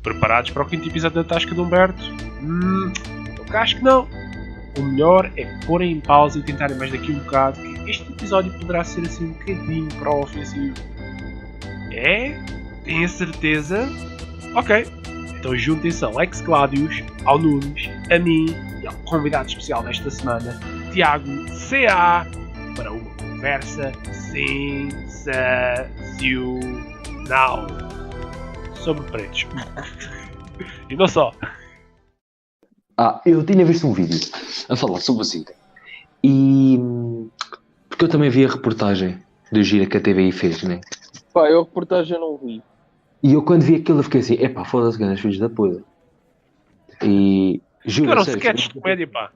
Preparados para o quinto episódio da Tasca de Humberto? Eu acho que não. O melhor é porem em pausa e tentarem mais daqui um bocado, que este episódio poderá ser assim um bocadinho para o ofensivo. É? Tem a certeza? Ok. Então juntem-se a Alex Cláudios, ao Nunes, a mim e ao convidado especial desta semana, Tiago C.A., para uma conversa sensacional sobre pretos. E não só. Eu tinha visto um vídeo a falar sobre o Gira. E... porque eu também vi a reportagem do Gira que a TVI fez, né? Pá, eu a reportagem não vi. E eu quando vi aquilo eu fiquei assim, foda-se, grandes filhos da puta. E... juro, Aquilo eram sério, sketches de comédia, pá.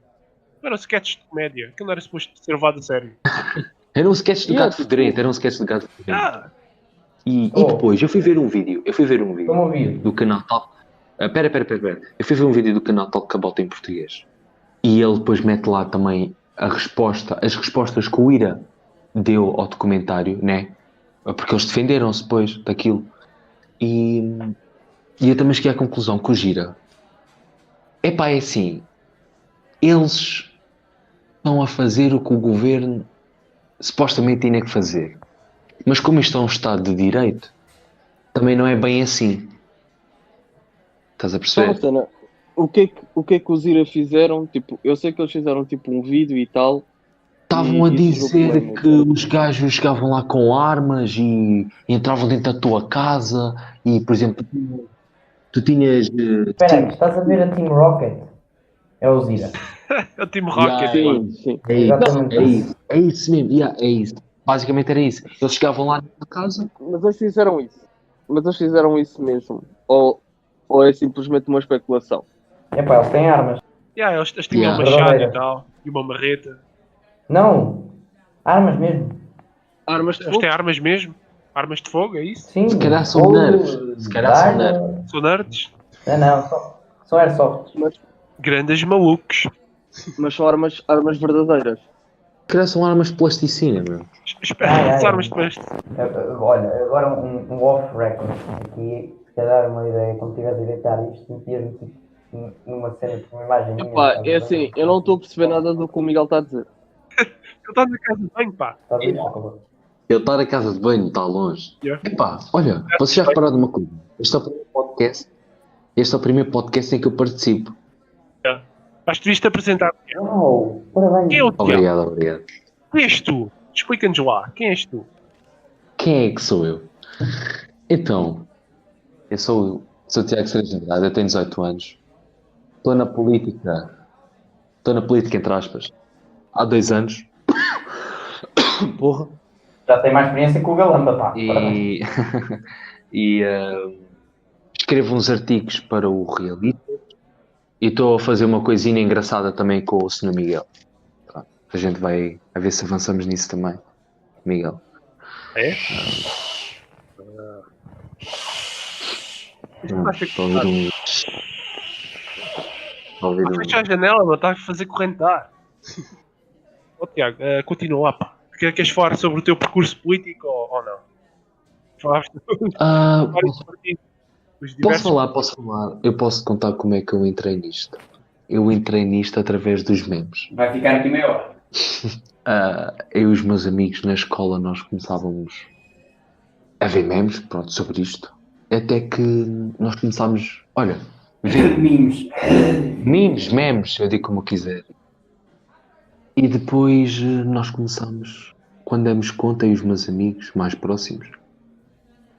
Eram sketches de comédia. Aquilo não era suposto ser levado a sério. era um sketch do Gato Fedorento, E depois eu fui ver um vídeo do canal Top. Pera. Eu fui ver um vídeo do canal Top Cabota em português. E ele depois mete lá também as respostas que o Ira deu ao documentário, né? Porque eles defenderam-se depois daquilo. E eu também cheguei à conclusão que o Gira... é assim... eles estão a fazer o que o governo supostamente tinha que fazer. Mas como isto é um Estado de Direito, também não é bem assim. Estás a perceber? Então, o que é que os IRA fizeram? Tipo, eu sei que eles fizeram tipo um vídeo e tal. Estavam a dizer que os gajos chegavam lá com armas e entravam dentro da tua casa e, por exemplo, tu tinhas... Espera aí, estás a ver a Team Rocket? É o Zira. É o Team Rocket. Sim. É isso mesmo. É isso. Basicamente era isso. Eles chegavam lá na casa... Mas eles fizeram isso mesmo. Ou é simplesmente uma especulação? Epá, eles têm armas. Eles tinham um machado e tal. E uma marreta. Não, armas mesmo. Armas de Eles fogo? têm armas mesmo? Armas de fogo, é isso? Sim. Se calhar são nerds. São nerds? Não, são airsoft. Grandes malucos. Mas são armas verdadeiras. Se calhar são armas de plasticina, meu. Espera, as armas de mestre. Olha, agora um off-record. Aqui, se calhar uma ideia, quando estiveres a editar isto, metias-me tipo, numa cena com uma imagem minha. Epá, é assim, eu não estou a perceber nada do que o Miguel está a dizer. Ele está na casa de banho, pá. Está bem, desculpa. Ele está na casa de banho, está longe. Olha, vocês já repararam numa coisa? Este é o primeiro podcast em que eu participo. Mas tu viste apresentar. Uau, parabéns. Quem é o Tiago? Obrigado. Quem és tu? Explica-nos lá. Quem és tu? Quem é que sou eu? Então, eu sou o Tiago Sérgio Andrade, eu tenho 18 anos. Estou na política entre aspas, há 2 anos. Porra. Já tem mais experiência que o Galamba, pá. E escrevo uns artigos para o Realista e estou a fazer uma coisinha engraçada também com o Sr. Miguel. A gente vai a ver se avançamos nisso também, Miguel. É? Fecha a janela, não está a fazer correntar. Tiago, continua lá, pá. Queres falar sobre o teu percurso político ou não? Falaste vários partidos. Posso falar. Eu posso contar como é que eu entrei nisto. Eu entrei nisto através dos memes. Vai ficar aqui meia hora. Eu e os meus amigos na escola nós começávamos a ver memes, sobre isto. Até que nós começámos, ver memes, eu digo como quiser. E depois nós começámos, quando demos conta, e os meus amigos mais próximos,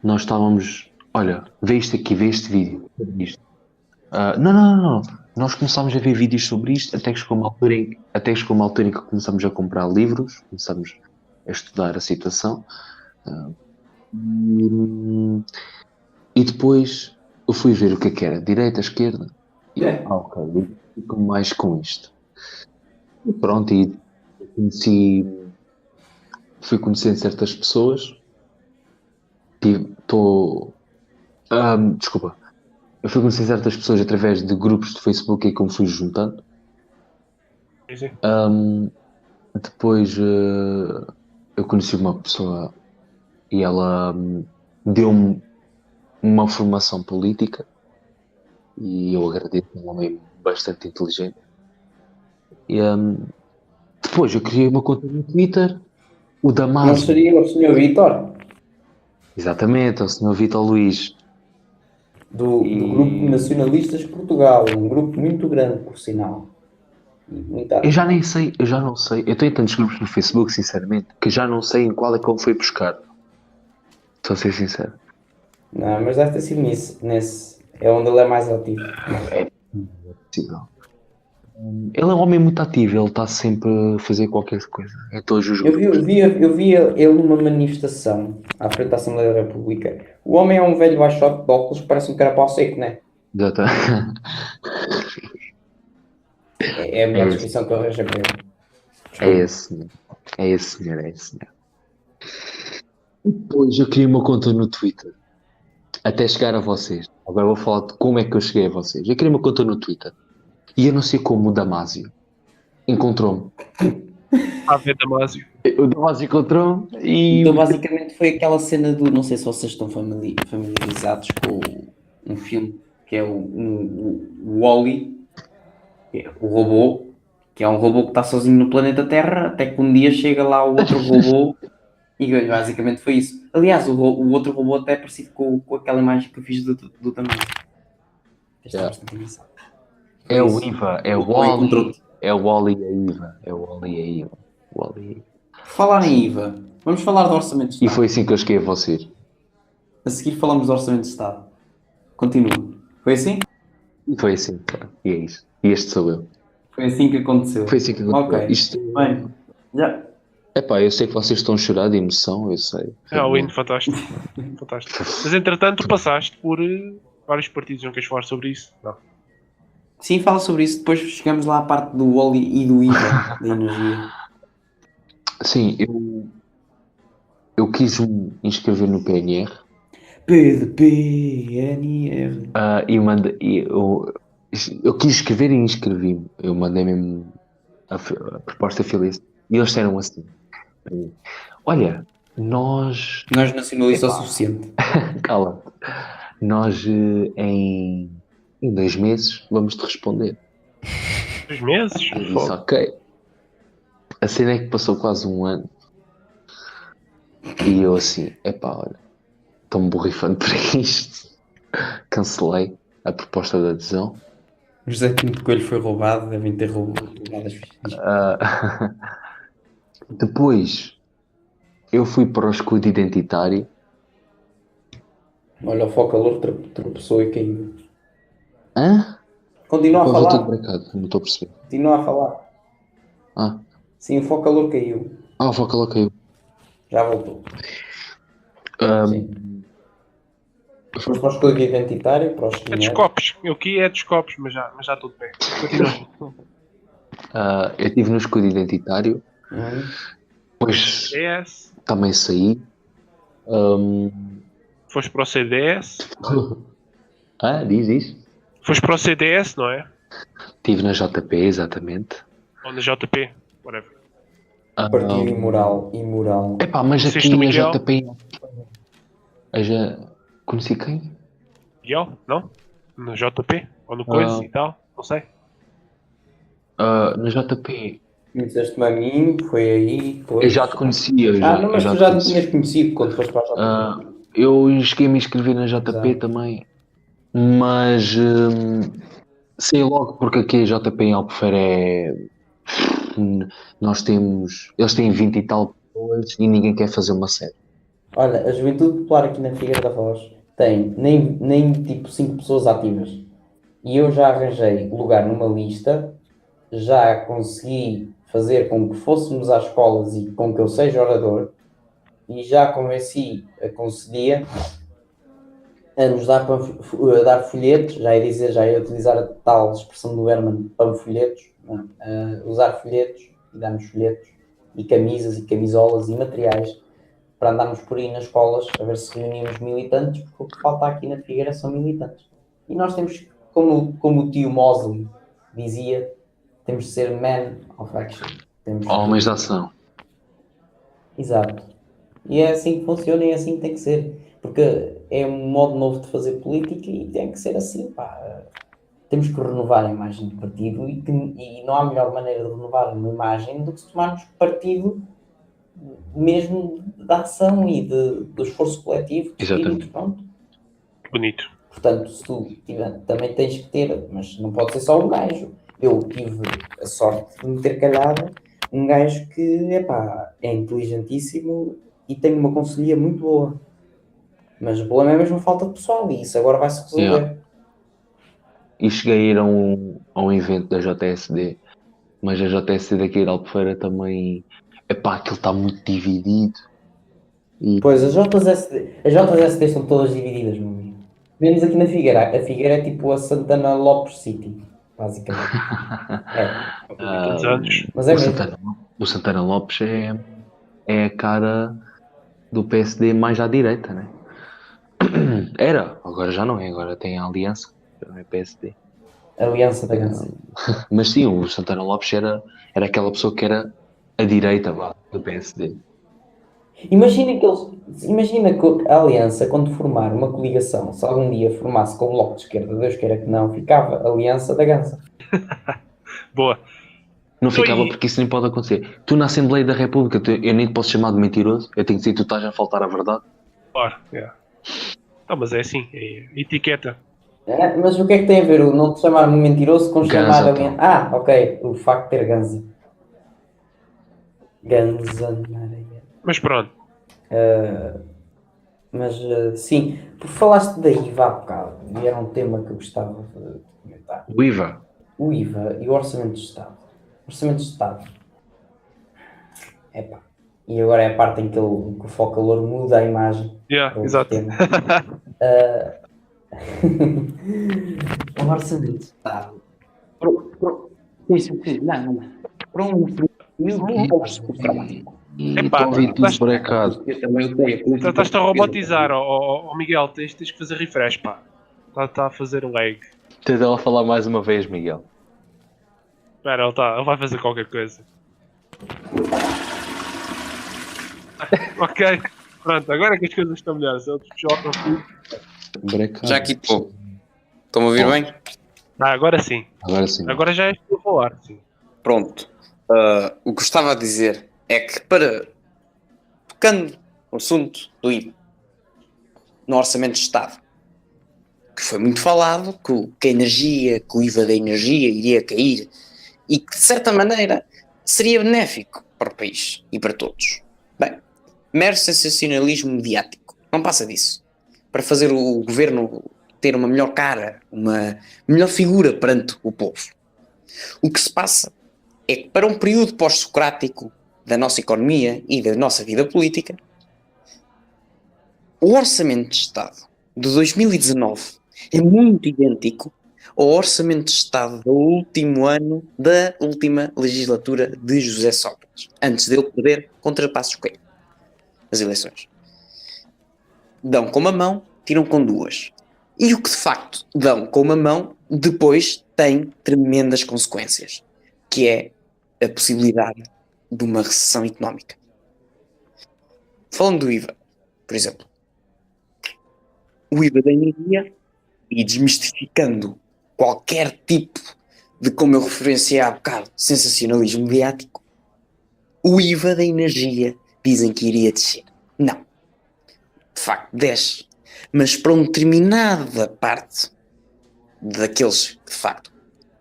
nós estávamos, vê isto aqui, vê este vídeo, isto. Não. Nós começámos a ver vídeos sobre isto, até que chegou uma altura em que começámos a comprar livros, começámos a estudar a situação. E depois eu fui ver o que era, direita, esquerda. E fico mais com isto. E pronto, e fui conhecendo certas pessoas. Eu fui conhecer certas pessoas através de grupos de Facebook e como fui juntando. Sim. Depois eu conheci uma pessoa e ela deu-me uma formação política e eu agradeço, é um homem bastante inteligente. E, depois eu criei uma conta no Twitter, o Não Damásio. seria o Sr. Vitor, Exatamente, é o Sr. Vitor Luís. do Grupo Nacionalistas de Portugal, um grupo muito grande, por sinal. Muito Eu ativo. já nem sei, eu já não sei. Eu tenho tantos grupos no Facebook, sinceramente, que já não sei em qual é que ele foi buscar. Estou a ser sincero. Não, mas deve ter sido nesse. É onde ele é mais ativo. É possível. Ele é um homem muito ativo, ele está sempre a fazer qualquer coisa. Em todos os Eu grupos. vi ele numa manifestação à frente da Assembleia da República. O homem é um velho baixote de óculos que parece um carapau seco, não é? Já está. É a melhor É descrição que eu arranjei para ele. É esse senhor. É esse senhor, é esse senhor. Depois eu criei uma conta no Twitter. Até chegar a vocês. Agora vou falar de como é que eu cheguei a vocês. Eu criei uma conta no Twitter. E eu não sei como o Damásio encontrou-me. A ver, Damásio. O Damásio encontrou-me e... Então, basicamente, foi aquela cena do. Não sei se vocês estão familiarizados com um filme que é o Wall-E, que é o robô, que é um robô que está sozinho no planeta Terra, até que um dia chega lá o outro robô e basicamente foi isso. Aliás, o outro robô até é parecido com aquela imagem que eu fiz do tamanho. Está Yeah. bastante engraçado. É o Iva, é o O robô Wally, encontrou-te. é o Wally e a Iva. É o Wally e a Iva. Wally e a Iva. Falar em IVA, vamos falar do Orçamento de E Estado. foi assim que eu cheguei a vocês. A seguir falamos do Orçamento de Estado. Continua. Foi assim? E foi assim, cara. E é isso. E este sou eu. Foi assim que aconteceu. Foi assim que aconteceu. Ok. Isto... Bem, já. Epá, eu sei que vocês estão a chorar de emoção, eu sei. É o hino, fantástico. Fantástico. Mas entretanto, tu passaste por vários partidos, não queres falar sobre isso? Não. Sim, fala sobre isso. Depois chegamos lá à parte do óleo e do IVA, da energia. Sim, eu quis me inscrever no PNR PDPNR. eu quis escrever e inscrevi-me. Eu mandei mesmo a proposta filiação e eles disseram assim: olha, nós Nós nacionalistas o Epá. suficiente. cala, nós em 2 meses vamos te responder. 2 meses? Eu disse, Fogo. ok. A cena é que passou quase 1 ano e eu assim, epá, olha, estou-me borrifando para isto. Cancelei a proposta de adesão. O José Pinto Coelho foi roubado, devem ter roubado as fichas. Depois eu fui para o escudo identitário. Olha, o Focalor tropeçou e caiu. Hã? Continua a Voltou falar. tudo brancado, não estou a perceber. Continua a falar. Ah, Sim, o Focalor caiu. o Focalor caiu. Já voltou. Ahm, Sim. Depois para o escudo identitário, para os É dos guineiros. copos. Eu aqui é dos copos, mas já estou de pé. Continua. eu estive no escudo identitário. Depois CDS. também saí. Foste para o CDS. Diz. Foste para o CDS, não é? Estive na JP, exatamente. Ou na JP. Whatever. Partido imoral. Epá, mas Conheceste aqui o a Miguel? JP... Conheci quem? Miguel? Não? No JP? Ou no coisa e tal? Não sei. Na JP... Conheceste-me a mim, foi aí, depois... Eu já te conhecia. não, mas tu já me te tinhas conhecido quando foste para a JP. Eu cheguei a me inscrever na JP Exato. também, mas sei logo porque aqui a JP em Albufeira eles têm 20 e tal pessoas e ninguém quer fazer uma série. Olha, a Juventude Popular aqui na Figueira da Foz tem nem tipo 5 pessoas ativas. E eu já arranjei lugar numa lista, já consegui fazer com que fôssemos às escolas e com que eu seja orador, e já convenci a Conselhia a nos dar, a dar folhetos, já ia utilizar a tal expressão do Herman, panfolhetos, usar folhetos, e dar-nos folhetos, e camisas, e camisolas, e materiais, para andarmos por aí nas escolas, a ver se reuníamos militantes, porque o que falta aqui na Figueira são militantes. E nós temos, como o tio Mosley dizia, temos de ser man of action. Homens de ação. Exato. E é assim que funciona e é assim que tem que ser. Porque é um modo novo de fazer política e tem que ser assim, pá. temos que renovar a imagem do partido e não há melhor maneira de renovar uma imagem do que se tomarmos partido mesmo da ação e do esforço coletivo. Exatamente. Pronto. Bonito. Portanto, se tu também tens que ter, mas não pode ser só um gajo. Eu tive a sorte de me ter calhado um gajo que é inteligentíssimo e tem uma conselhia muito boa. Mas o problema é mesmo a falta de pessoal e isso agora vai-se resolver. Yeah. E cheguei a ir a um evento da JSD, mas a JSD daqui de Albufeira também, aquilo está muito dividido. Pois, as JSD são todas divididas, meu amigo. Menos aqui na Figueira. A Figueira é tipo a Santana Lopes City, basicamente. Todos anos. Mas é o Santana Lopes é a cara do PSD mais à direita, né? Era, agora já não é, agora tem a Aliança, não é PSD. Aliança da Gança. Mas sim, o Santana Lopes era aquela pessoa que era a direita do PSD. Imagina que a Aliança, quando formar uma coligação, se algum dia formasse com o Bloco de Esquerda, Deus queira que não, ficava Aliança da Gança. Boa. Não ficava porque isso nem pode acontecer. Tu na Assembleia da República, eu nem te posso chamar de mentiroso, eu tenho que dizer que tu estás a faltar à verdade. Claro, Não, mas é assim, é etiqueta. Mas o que é que tem a ver o não te chamar-me mentiroso com chamar alguém? Ok, o facto de ter ganza. Ganza. Mas pronto. Sim, porque falaste da IVA há bocado, e era um tema que eu gostava de comentar. O IVA. O IVA e o Orçamento de Estado. O Orçamento de Estado. E agora é a parte em que o Focalor muda a imagem. Exato. O Orçamento de Estado. Estou a ouvir tudo brecado. Estás-te a robotizar, Miguel, tens que fazer refresh, pá. Está a fazer lag. Tens ela a falar mais uma vez, Miguel. Espera, ele vai fazer qualquer coisa. Ok, pronto, agora que as coisas estão melhores. Já aqui estou. Estão a ouvir bem? Agora sim. Agora já és tu a falar, sim. Pronto. O que eu estava a dizer é que tocando no assunto do IVA, no Orçamento de Estado, que foi muito falado, que a energia, que o IVA da energia iria cair e que de certa maneira seria benéfico para o país e para todos. Bem, mero sensacionalismo mediático, não passa disso. Para fazer o governo ter uma melhor cara, uma melhor figura perante o povo. O que se passa é que para um período pós-socrático da nossa economia e da nossa vida política, o Orçamento de Estado de 2019 é muito idêntico ao Orçamento de Estado do último ano da última legislatura de José Sócrates, antes dele perder contra Passos Coelho nas eleições. Dão com uma mão, tiram com duas. E o que de facto dão com uma mão depois tem tremendas consequências, que é a possibilidade de uma recessão económica. Falando do IVA, por exemplo, o IVA da energia, e desmistificando qualquer tipo de, como eu referenciei há bocado, sensacionalismo mediático, o IVA da energia dizem que iria descer. Não. De facto, desce. Mas para uma determinada parte daqueles que de facto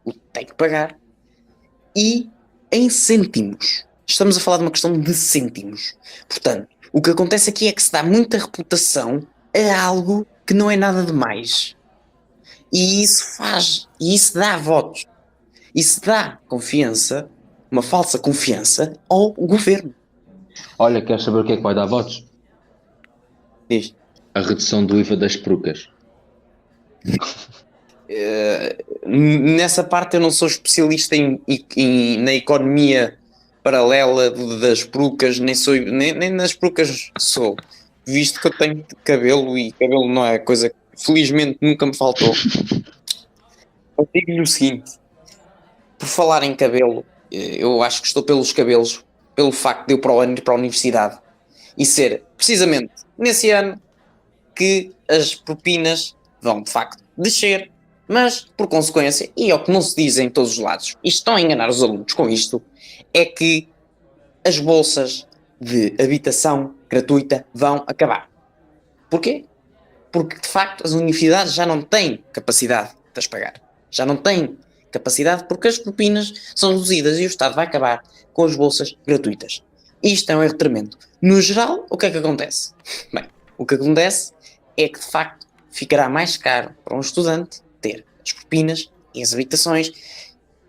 o têm que pagar, e em cêntimos. Estamos a falar de uma questão de cêntimos. Portanto, o que acontece aqui é que se dá muita reputação a algo que não é nada demais. E isso dá votos. Isso dá confiança, uma falsa confiança ao governo. Olha, queres saber o que é que vai dar votos? Diz. A redução do IVA das perucas. Nessa parte eu não sou especialista na economia paralela das perucas, nem nas perucas sou, visto que eu tenho cabelo e cabelo não é coisa que felizmente nunca me faltou. Eu digo-lhe o seguinte: por falar em cabelo, eu acho que estou pelos cabelos, pelo facto de eu para o ano ir para a universidade e ser precisamente nesse ano que as propinas vão de facto descer, Mas, por consequência, e é o que não se diz em todos os lados, e estão a enganar os alunos com isto, é que as bolsas de habitação gratuita vão acabar. Porquê? Porque, de facto, as universidades já não têm capacidade de as pagar. Já não têm capacidade porque as propinas são reduzidas e o Estado vai acabar com as bolsas gratuitas. Isto é um erro tremendo. No geral, o que é que acontece? Bem, o que acontece é que, de facto, ficará mais caro para um estudante ter as propinas e as habitações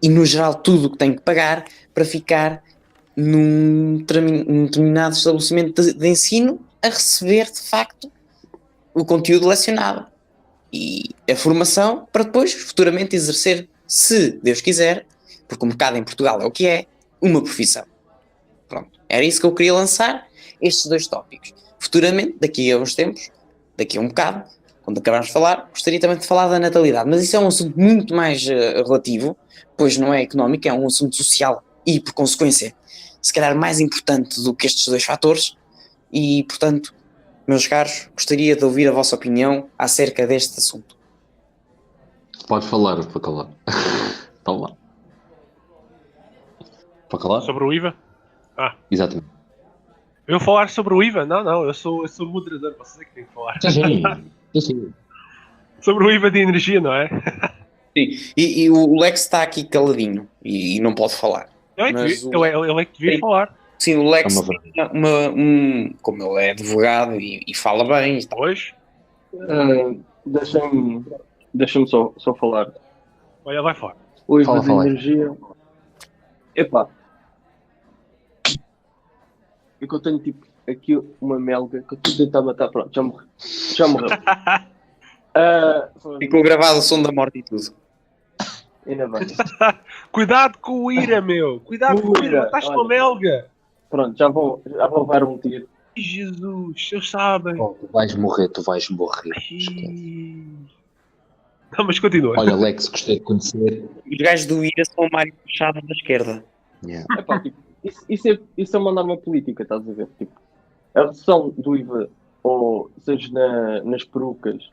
e, no geral, tudo o que tem que pagar para ficar num determinado estabelecimento de ensino a receber, de facto, o conteúdo lecionado e a formação para depois, futuramente, exercer, se Deus quiser, porque o mercado em Portugal é o que é, uma profissão. Pronto, era isso que eu queria lançar, estes 2 tópicos. Futuramente, daqui a uns tempos, daqui a um bocado, quando acabarmos de falar, gostaria também de falar da natalidade, mas isso é um assunto muito mais relativo, pois não é económico, é um assunto social e, por consequência, se calhar mais importante do que estes 2 fatores e, portanto, meus caros, gostaria de ouvir a vossa opinião acerca deste assunto. Pode falar, para calar. Toma lá. Para calar? Sobre o IVA? Exatamente. Eu falar sobre o IVA? Não, eu sou moderador, vocês é que têm que falar. Sim. Sobre o IVA de energia, não é? Sim, e o Lex está aqui caladinho e não pode falar. Ele é que devia falar. Sim, o Lex como ele é advogado e fala bem e tal. Pois, Deixa-me só falar. olha, vai fora. O IVA de Fala. energia. Epá. É que eu tenho tipo aqui uma melga que eu estou a tentar matar. Pronto, já morreu. Ficou gravado o som da morte e tudo. Ainda bem. Cuidado com o IRA, meu. Cuidado com o IRA. Estás com a melga. Pronto, já vou levar um tiro. Jesus, eles sabem. Tu vais morrer. Ih. Não, mas continua. Olha, Alex, gostei de conhecer. Os gajos do IRA são o Mário Machado da esquerda. Yeah. Epá, tipo, isso é uma norma política, estás a ver? Tipo, a redução do IVA, ou seja, nas perucas,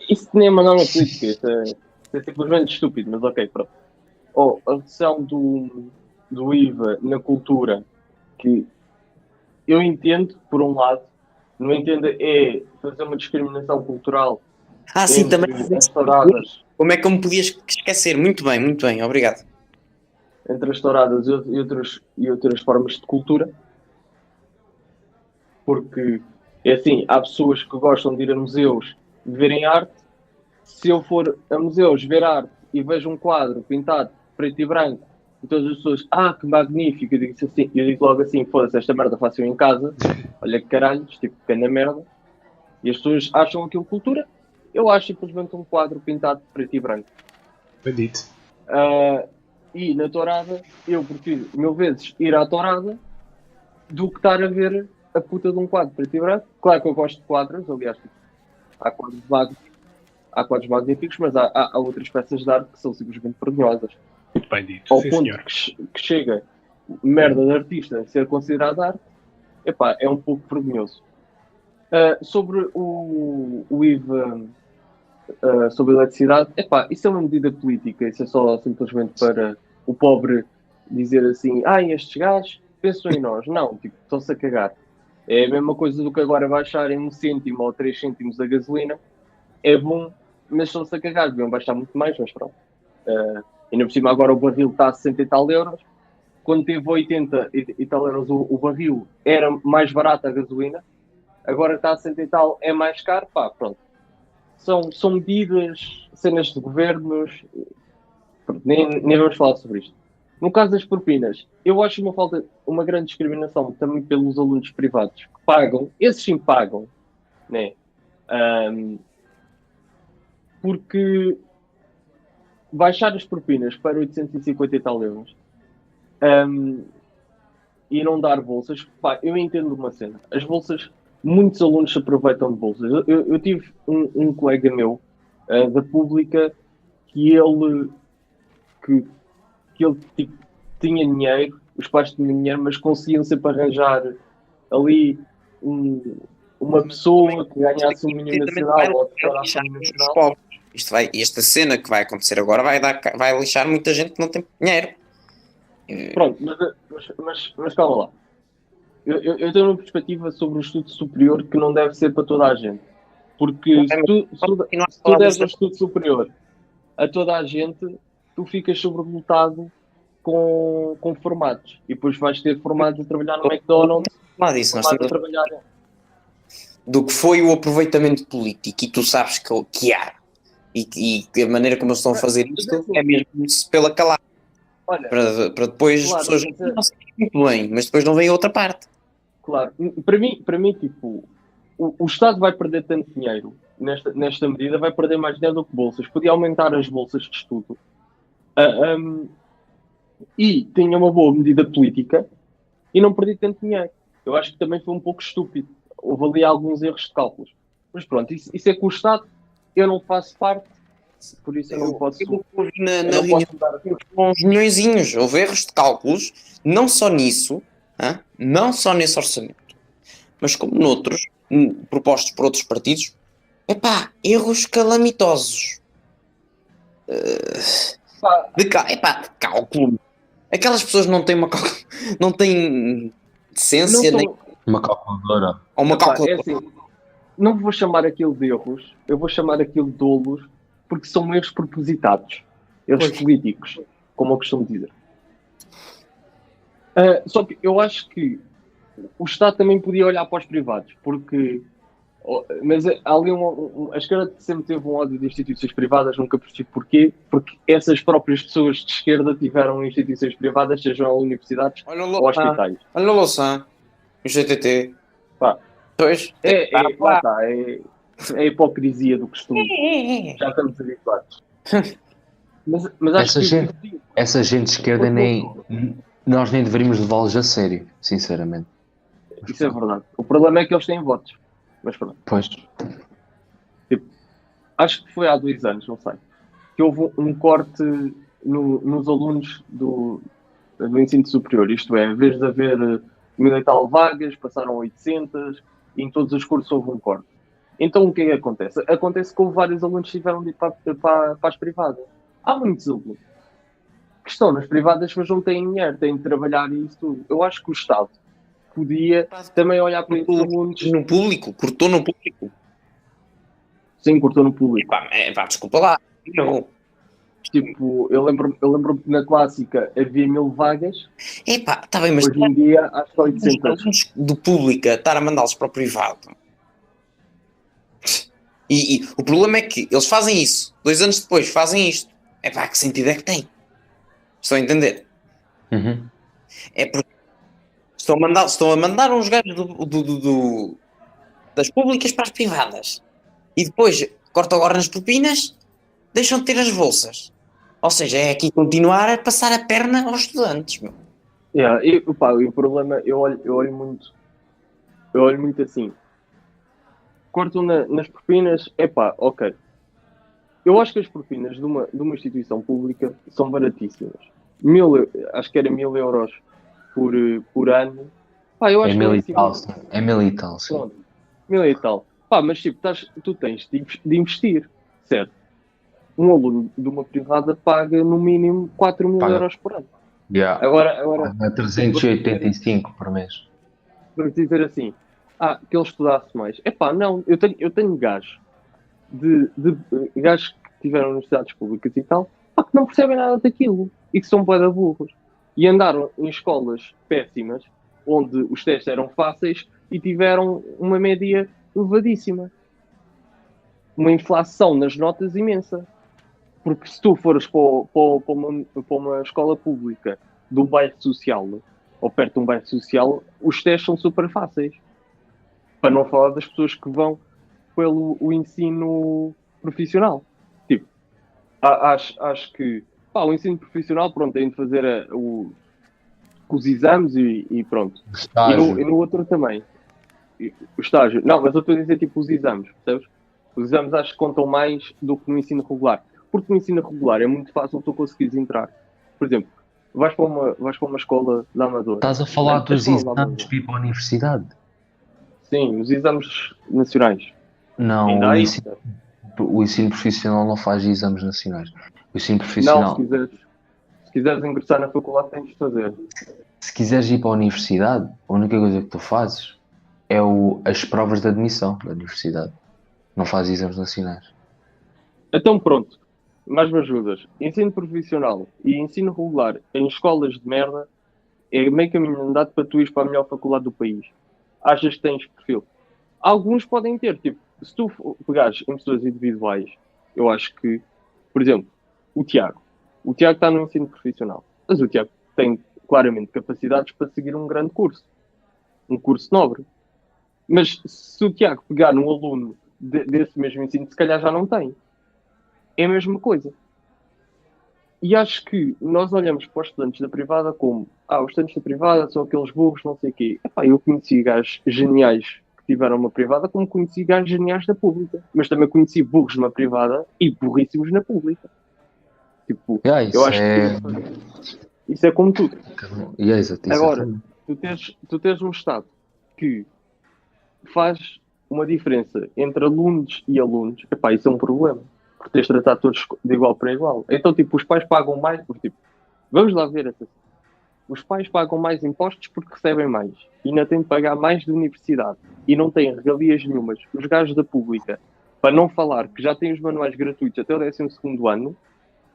isso nem é uma norma política, isso é simplesmente estúpido, mas ok, pronto. Ou a redução do IVA na cultura, que eu entendo, por um lado, não entendo é fazer uma discriminação cultural. Sim, entre também. as touradas, Como é que eu me podias esquecer? Muito bem, obrigado. entre as touradas e outras formas de cultura, porque é assim, há pessoas que gostam de ir a museus de verem arte. Se eu for a museus ver arte e vejo um quadro pintado preto e branco e todas as pessoas, que magnífico, eu digo logo assim, foda-se, esta merda faço eu em casa, olha que caralhos, tipo, pequena merda, e as pessoas acham aquilo cultura. Eu acho simplesmente um quadro pintado preto e branco. Bendito. E na tourada, eu prefiro 1000 vezes ir à tourada do que estar a ver a puta de um quadro preto e branco. Claro que eu gosto de quadros, aliás, há quadros magníficos, mas há outras peças de arte que são simplesmente vergonhosas. Muito bem dito. Ao Sim, ponto senhor. que chega merda de artista a ser considerada arte, epá, é um pouco vergonhoso. Sobre o IVA, sobre a eletricidade, epá, isso é uma medida política, isso é só simplesmente para o pobre dizer assim, estes gajos pensam em nós. Não, tipo, estão-se a cagar. É a mesma coisa do que agora baixarem 1 cêntimo ou 3 cêntimos a gasolina. É bom, mas estão-se a cagar. Deviam baixar muito mais, mas pronto. Ainda por cima agora o barril está a 60 e tal euros. Quando teve 80 e tal euros o barril, era mais barato a gasolina. Agora está a 60 e tal, é mais caro. Pá, pronto. São medidas, cenas de governos. Pronto, nem vamos falar sobre isto. No caso das propinas, eu acho uma grande discriminação também pelos alunos privados que pagam, esses sim pagam, né? Porque baixar as propinas para 850 e tal euros e não dar bolsas, pá, eu entendo uma cena. As bolsas, muitos alunos se aproveitam de bolsas. Eu tive um colega meu da pública que ele tipo, tinha dinheiro, os pais tinham dinheiro, mas conseguiam sempre arranjar ali uma pessoa que ganhasse um mínimo nacional ou que ganhasse um mínimo nacional. Esta cena que vai acontecer agora vai lixar muita gente que não tem dinheiro. Pronto, mas calma lá. Eu tenho uma perspectiva sobre o estudo superior que não deve ser para toda a gente. Porque se tu deres um estudo superior a toda a gente, tu ficas sobrevoltado com formatos. E depois vais ter formatos a trabalhar no McDonald's, Nós formatos a temos trabalhar... do que foi o aproveitamento político, e tu sabes que há. E a maneira como eles estão a fazer isto é mesmo pela calada. Olha, para depois claro, as pessoas não sabem muito bem, mas depois não vem a outra parte. Claro, para mim tipo, o Estado vai perder tanto dinheiro nesta medida, vai perder mais dinheiro do que bolsas. Podia aumentar as bolsas de estudo e tinha uma boa medida política e não perdi tanto dinheiro. Eu acho que também foi um pouco estúpido. Houve ali alguns erros de cálculos. Mas pronto, isso é com o Estado. Eu não faço parte, por isso eu não posso... Eu ouvi na reunião uns milhõezinhos. Houve erros de cálculos, não só nisso, não só nesse orçamento, mas como noutros, propostos por outros partidos. Erros calamitosos. De cálculo. Aquelas pessoas não têm não têm decência, nem uma calculadora. Ou uma calculadora. É assim, não vou chamar aquilo de erros, eu vou chamar aquilo de dolos, porque são erros propositados. Erros políticos, como eu costumo dizer. Só que eu acho que o Estado também podia olhar para os privados, porque... Mas ali a esquerda sempre teve um ódio de instituições privadas, nunca percebi porquê, porque essas próprias pessoas de esquerda tiveram instituições privadas, sejam universidades ou hospitais. Olha o Louçã, o GTT. Pois. É a hipocrisia do costume. Já estamos habituados. Mas acho essa gente de esquerda nós nem deveríamos levá-los a sério, sinceramente. Isso é verdade. O problema é que eles têm votos. Mas pronto. Pois. Tipo, acho que foi há 2 anos, não sei, que houve um corte nos alunos do ensino superior. Isto é, em vez de haver 1000 e tal vagas, passaram 800 e em todos os cursos houve um corte. Então o que é que acontece? Acontece que houve vários alunos que tiveram de ir para as privadas. Há muitos alunos que estão nas privadas, mas não têm dinheiro, têm de trabalhar e isso tudo. Eu acho que o Estado podia também olhar para esses alunos. No público, cortou no público. Sim, cortou no público. Desculpa lá. Não. Tipo, eu lembro que na clássica havia 1000 vagas. Tá bem, mas hoje em dia acho que 800. Do público estar a mandá-los para o privado. E o problema é que eles fazem isso. 2 anos depois fazem isto. Que sentido é que tem? Estão a entender? Uhum. É porque estão a mandar uns gajos das públicas para as privadas. E depois cortam agora nas propinas, deixam de ter as bolsas. Ou seja, é aqui continuar a passar a perna aos estudantes. Meu. E o problema, eu olho muito assim. Cortam nas propinas, ok. Eu acho que as propinas de uma instituição pública são baratíssimas. Acho que era 1000 euros por ano. Eu acho é 1000 e tal, sim. É 1000 e tal, sim. Pronto, 1000 e tal. Mas tipo, tu tens de investir, certo? Um aluno de uma privada paga no mínimo 4000 euros por ano. Yeah. Agora 385 por mês. Para dizer assim, que ele estudasse mais. Não, eu tenho gajos gajos que tiveram universidades públicas e tal, que não percebem nada daquilo e que são bué de burros. E andaram em escolas péssimas, onde os testes eram fáceis e tiveram uma média elevadíssima. Uma inflação nas notas imensa. Porque se tu fores para uma escola pública de um bairro social, ou perto de um bairro social, os testes são super fáceis. Para não falar das pessoas que vão pelo o ensino profissional. Tipo, acho que o ensino profissional, pronto, tem de fazer os exames e pronto. E no outro também. O estágio. Não, mas eu estou a dizer tipo os exames, percebes? Os exames acho que contam mais do que no ensino regular. Porque no ensino regular é muito fácil tu conseguires entrar. Por exemplo, vais para uma escola da Amadora. Estás a falar dos exames para ir para a universidade? Sim, os exames nacionais. Não, o ensino profissional não faz exames nacionais. O ensino Não, profissional, se quiseres ingressar na faculdade tens de fazer. se quiseres ir para a universidade, a única coisa que tu fazes é as provas de admissão da universidade. Não faz exames nacionais. Então pronto, mais me ajudas. Ensino profissional e ensino regular em escolas de merda é meio caminho andado para tu ires para a melhor faculdade do país. Achas que tens perfil? Alguns podem ter, tipo, se tu pegares em pessoas individuais, eu acho que, por exemplo, o Tiago. O Tiago está no ensino profissional, mas o Tiago tem claramente capacidades para seguir um grande curso. Um curso nobre. Mas se o Tiago pegar num aluno desse mesmo ensino, se calhar já não tem. É a mesma coisa. E acho que nós olhamos para os estudantes da privada como os estudantes da privada são aqueles burros, não sei o quê. Epá, eu conheci gajos geniais que tiveram uma privada, como conheci gajos geniais da pública. Mas também conheci burros numa privada e burríssimos na pública. Tipo, eu acho que isso é como tudo. Agora, tu tens um Estado que faz uma diferença entre alunos e alunos. Epá, isso é um problema. Porque tens de tratar todos de igual para igual. Então, tipo, os pais pagam mais. Tipo, vamos lá ver essa. Os pais pagam mais impostos porque recebem mais. E ainda têm de pagar mais de universidade. E não têm regalias nenhumas. Os gajos da pública, para não falar que já têm os manuais gratuitos até o 12º ano,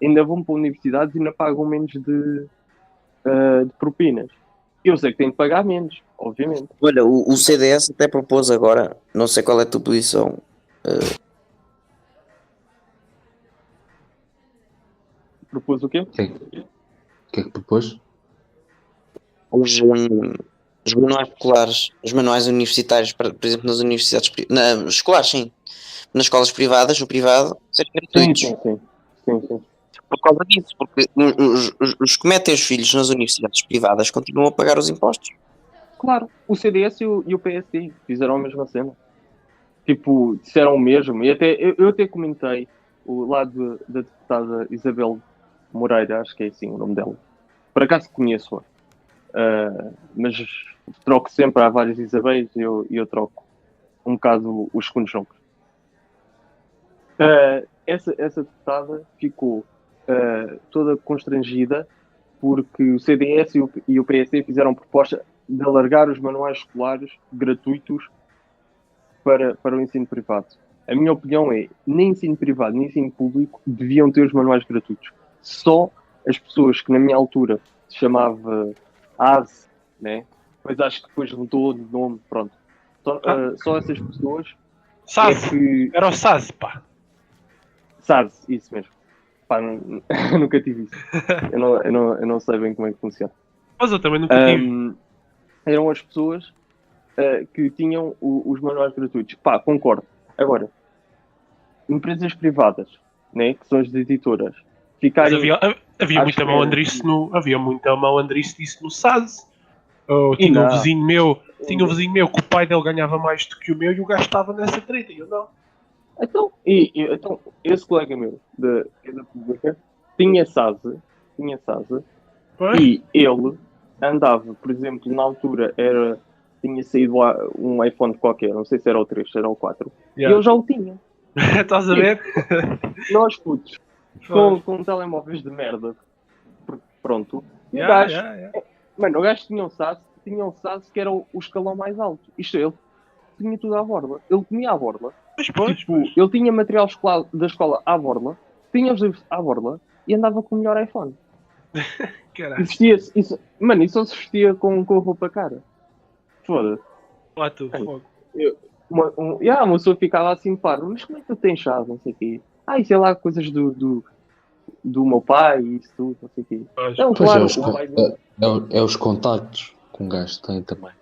ainda vão para universidades e ainda pagam menos de propinas. Eu sei que têm de pagar menos, obviamente. Olha, o CDS até propôs agora, não sei qual é a tua posição. Propôs o quê? O que é que propôs? Os manuais escolares, os manuais universitários, por exemplo, nas universidades escolares, sim, nas escolas privadas, no privado, serem gratuitos. Sim. Por causa disso, porque os que metem os filhos nas universidades privadas continuam a pagar os impostos. Claro, o CDS e o PSD fizeram a mesma cena. Tipo, disseram o mesmo. E até, eu até comentei o lado da deputada Isabel Moreira, acho que é assim o nome dela. Por acaso conheço-a. Mas troco sempre, há várias Isabéis e eu troco um bocado os segundos nomes. Essa deputada ficou toda constrangida porque o CDS e o PSD fizeram proposta de alargar os manuais escolares gratuitos para o ensino privado. A minha opinião é, nem ensino privado, nem ensino público deviam ter os manuais gratuitos. Só as pessoas que na minha altura se chamava ASE, né? Pois acho que depois mudou de nome, pronto. Só essas pessoas... SAS, era o SAS, pá. SAS, isso mesmo. Pá, nunca tive isso. Eu não sei bem como é que funciona. Mas eu também nunca tive. Eram as pessoas que tinham os manuais gratuitos. Pá, concordo. Agora, empresas privadas, né, que são as editoras, ficarem... Havia muita malandrice disso no SAS. Tinha um vizinho meu que o pai dele ganhava mais do que o meu e o gajo estava nessa treta e eu não. Então, então esse colega meu da pública tinha SAS e ele andava, por exemplo, na altura tinha saído um iPhone qualquer, não sei se era o 3, se era o 4, e ele já o tinha. Estás a ver? Nós putos, com telemóveis de merda, pronto, e o gajo, mano, o gajo tinha um SAS que era o escalão mais alto, isto ele tinha tudo à borla, ele comia à borla. Ele tinha material da escola à borla, tinha os livros à borla e andava com o melhor iPhone. Mano, isso só se vestia com roupa cara. Foda-se. Lá tu, fogo. Uma pessoa ficava assim, paro, mas como é que tu tens chave, não sei o quê? Isso é lá coisas do meu pai e isso tudo, não sei o quê. Então, claro, é os contactos que um gajo tem também.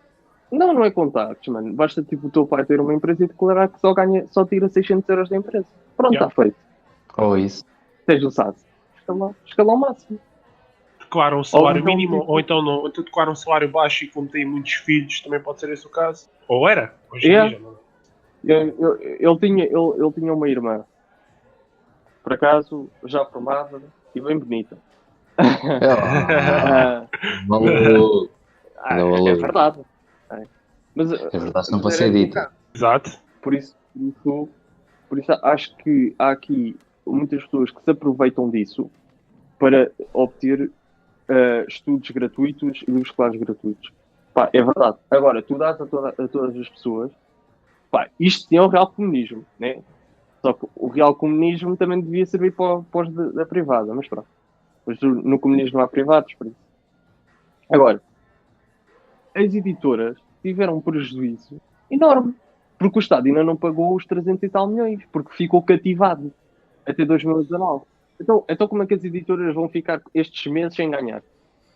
Não é contactos, mano. Basta tipo o teu pai ter uma empresa e declarar que só tira 600 euros da empresa. Pronto, está feito. Ou isso. Tens o SAS. Escalão máximo. Declaram um salário mínimo, ou então não. Então declaram um salário baixo e como tem muitos filhos, também pode ser esse o caso. Ou era? Hoje em dia não. Ele tinha uma irmã. Por acaso, já formada e bem bonita. Maluco. É verdade. Mas é verdade, não pode ser dito. Exato. Por isso Por isso acho que há aqui muitas pessoas que se aproveitam disso para obter estudos gratuitos e livros escolares gratuitos. Pá, é verdade. Agora, tu dás a todas as pessoas, pá, isto sim é o real comunismo, né? Só que o real comunismo também devia servir para os da privada, mas pronto. Mas no comunismo há privados, por isso. Agora, as editoras tiveram um prejuízo enorme, porque o Estado ainda não pagou os 300 e tal milhões, porque ficou cativado até 2019. Então como é que as editoras vão ficar estes meses sem ganhar?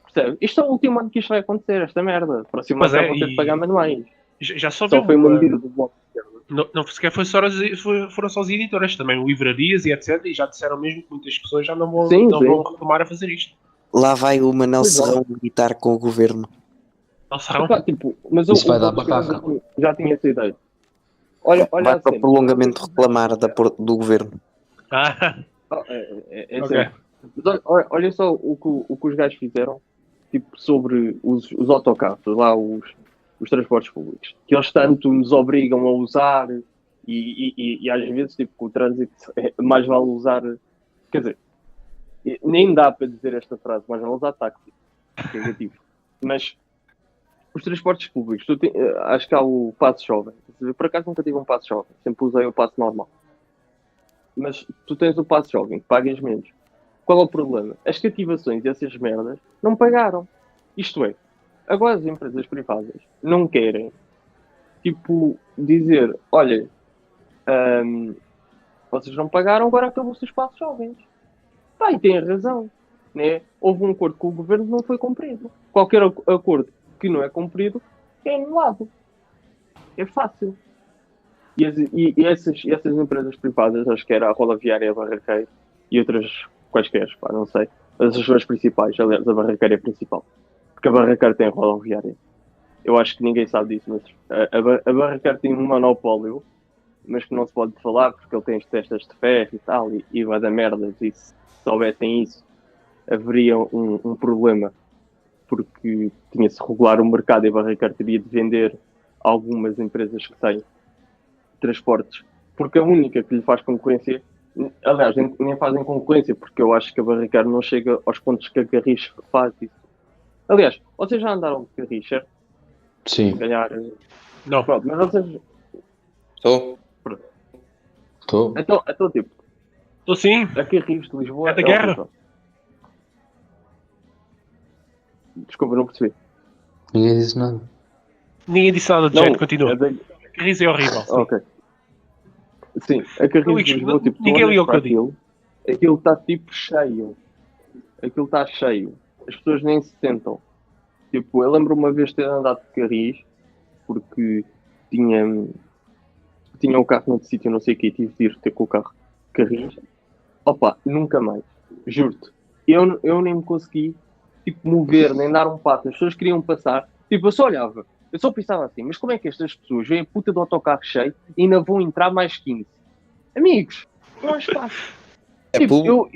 Percebe? Isto é o último ano que isto vai acontecer, esta merda. Próximo ano vão ter de pagar manuais. Já só foi uma medida do Bloco de Esquerda. Não sequer foram só as editoras, também livrarias e etc. E já disseram mesmo que muitas pessoas já não vão retomar a fazer isto. Lá vai o Manel Serrão militar com o governo. Não serão? Mas isso vai dar barraca. Já tinha essa ideia. Olha vai assim, para o prolongamento reclamar do governo. É Ok. assim. Mas olha só o que os gajos fizeram, tipo, sobre os autocarros, lá os transportes públicos, que eles tanto nos obrigam a usar e às vezes, tipo, com o trânsito mais vale usar, quer dizer, nem dá para dizer esta frase, mais vale usar táxi, que é negativo. Mas os transportes públicos, acho que há o passo jovem. Por acaso nunca tive um passo jovem, sempre usei o passo normal. Mas tu tens o passo jovem, que pagas menos. Qual é o problema? As cativações e essas merdas não pagaram. Isto é, agora as empresas privadas não querem, tipo, dizer, olha, vocês não pagaram, agora acabou-se os passos jovens. Pá, e tem razão, né? Houve um acordo com o governo que não foi cumprido. Qualquer acordo que não é cumprido é anulado. É fácil. E essas empresas privadas, acho que era a Rodoviária, a Barraqueira e outras quaisquer, pá, não sei. As duas principais, aliás, a Barraqueira é a principal. Porque a Barraqueira tem a Rodoviária. Eu acho que ninguém sabe disso, mas a Barraqueira tem um monopólio, mas que não se pode falar porque ele tem as testas de ferro e tal, e vai dar merdas. E se soubessem isso, haveria um problema, porque tinha-se regular o mercado e a Barraqueira teria de vender algumas empresas que têm transportes, porque a única que lhe faz concorrência, aliás, nem fazem concorrência, porque eu acho que a Barraqueira não chega aos pontos que a Carris faz isso. Aliás, vocês já andaram de Carris, certo? Sim. Se calhar. Não. Pronto, mas vocês. Estou. Então, tipo. Estou sim. A Carris de Lisboa. É da guerra. Horrível. Desculpa, não percebi. Ninguém disse nada. Ninguém disse nada de jeito, continua. A Carris é horrível. Sim. Ok. Sim, a Carris de Lisboa, tipo, ninguém liga o que eu digo. Aquilo está tipo cheio. Aquilo está cheio. As pessoas nem se sentam. Tipo, eu lembro uma vez de ter andado de Carris, porque tinha o carro noutro sítio, não sei o que, e tive de ir ter com o carro de Carris. Opa, nunca mais. Juro-te. Eu nem me consegui, tipo, mover, nem dar um passo. As pessoas queriam passar. Tipo, eu só olhava. Eu só pensava assim, mas como é que estas pessoas veem a puta do autocarro cheio e ainda vão entrar mais 15? Amigos, não há espaço. Tipo,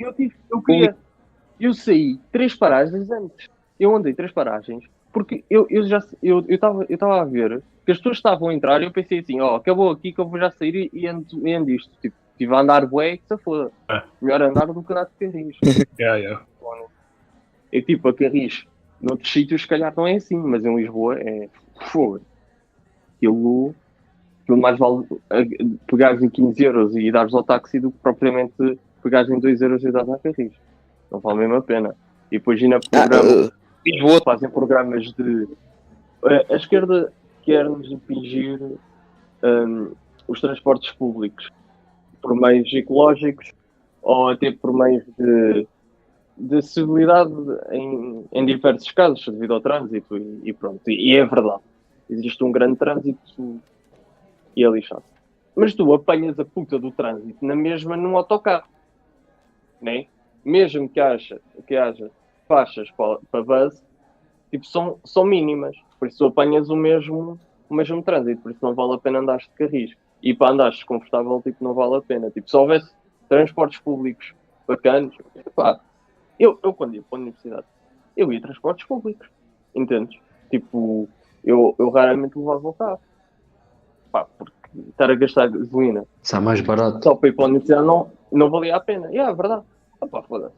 eu saí 3 paragens antes. Eu andei 3 paragens porque eu estava a ver que as pessoas estavam a entrar e eu pensei assim, acabou aqui que eu vou já sair e ando isto. Tipo, estive a andar bué que se foda. Melhor andar do que andar de Carris. É tipo, a Carris noutros sítios se calhar não é assim, mas em Lisboa é fogo. Aquilo mais vale pegares em 15 euros e dares ao táxi do que propriamente pegares em 2 euros e dares à Carris. Não vale mesmo a pena. E depois ainda fazem programas de... A esquerda quer-nos impingir os transportes públicos por meios ecológicos ou até por meios de acessibilidade em diversos casos, devido ao trânsito e pronto. E é verdade. Existe um grande trânsito e é lixado. Mas tu apanhas a puta do trânsito na mesma num autocarro. Né? Mesmo que haja faixas para bus, tipo, são mínimas. Por isso tu apanhas o mesmo trânsito. Por isso não vale a pena andar de Carris. E para andares desconfortável, tipo, não vale a pena. Tipo, se houvesse transportes públicos bacanas, pá, eu quando ia para a universidade, eu ia a transportes públicos. Entendes? Tipo, eu raramente levava o carro. Pá, porque estar a gastar gasolina Sai mais barato. só para ir para a universidade não valia a pena. É verdade. Foda-se.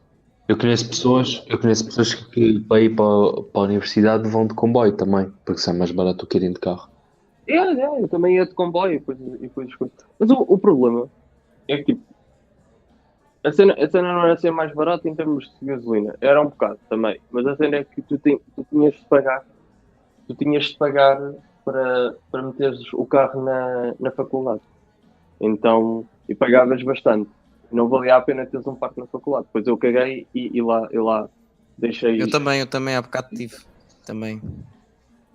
Eu conheço pessoas que para ir para a universidade vão de comboio também, porque sai mais barato do que irem de carro. Eu também ia de comboio e depois escolho. Mas o problema é que tipo, a cena não era ser mais barata em termos de gasolina. Era um bocado também. Mas a cena é que tu tinhas de pagar. Tu tinhas de pagar para meteres o carro na faculdade. Então, e pagavas bastante. Não valia a pena teres um parque na faculdade. Depois eu caguei e lá deixei Eu também há bocado tive. Também.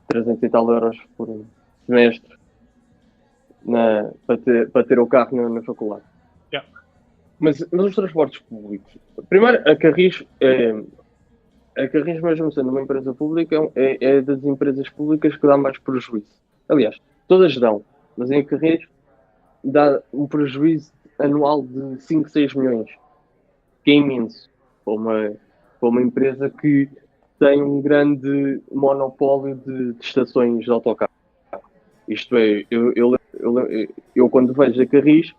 300 e tal euros por semestre para ter o carro na faculdade. Yeah. Mas os transportes públicos. Primeiro, a Carris, mesmo sendo uma empresa pública, é das empresas públicas que dá mais prejuízo. Aliás, todas dão, mas em Carris dá um prejuízo anual de 5, 6 milhões, que é imenso para uma empresa que tem um grande monopólio de estações de autocarro. Isto é, eu quando vejo a Carris,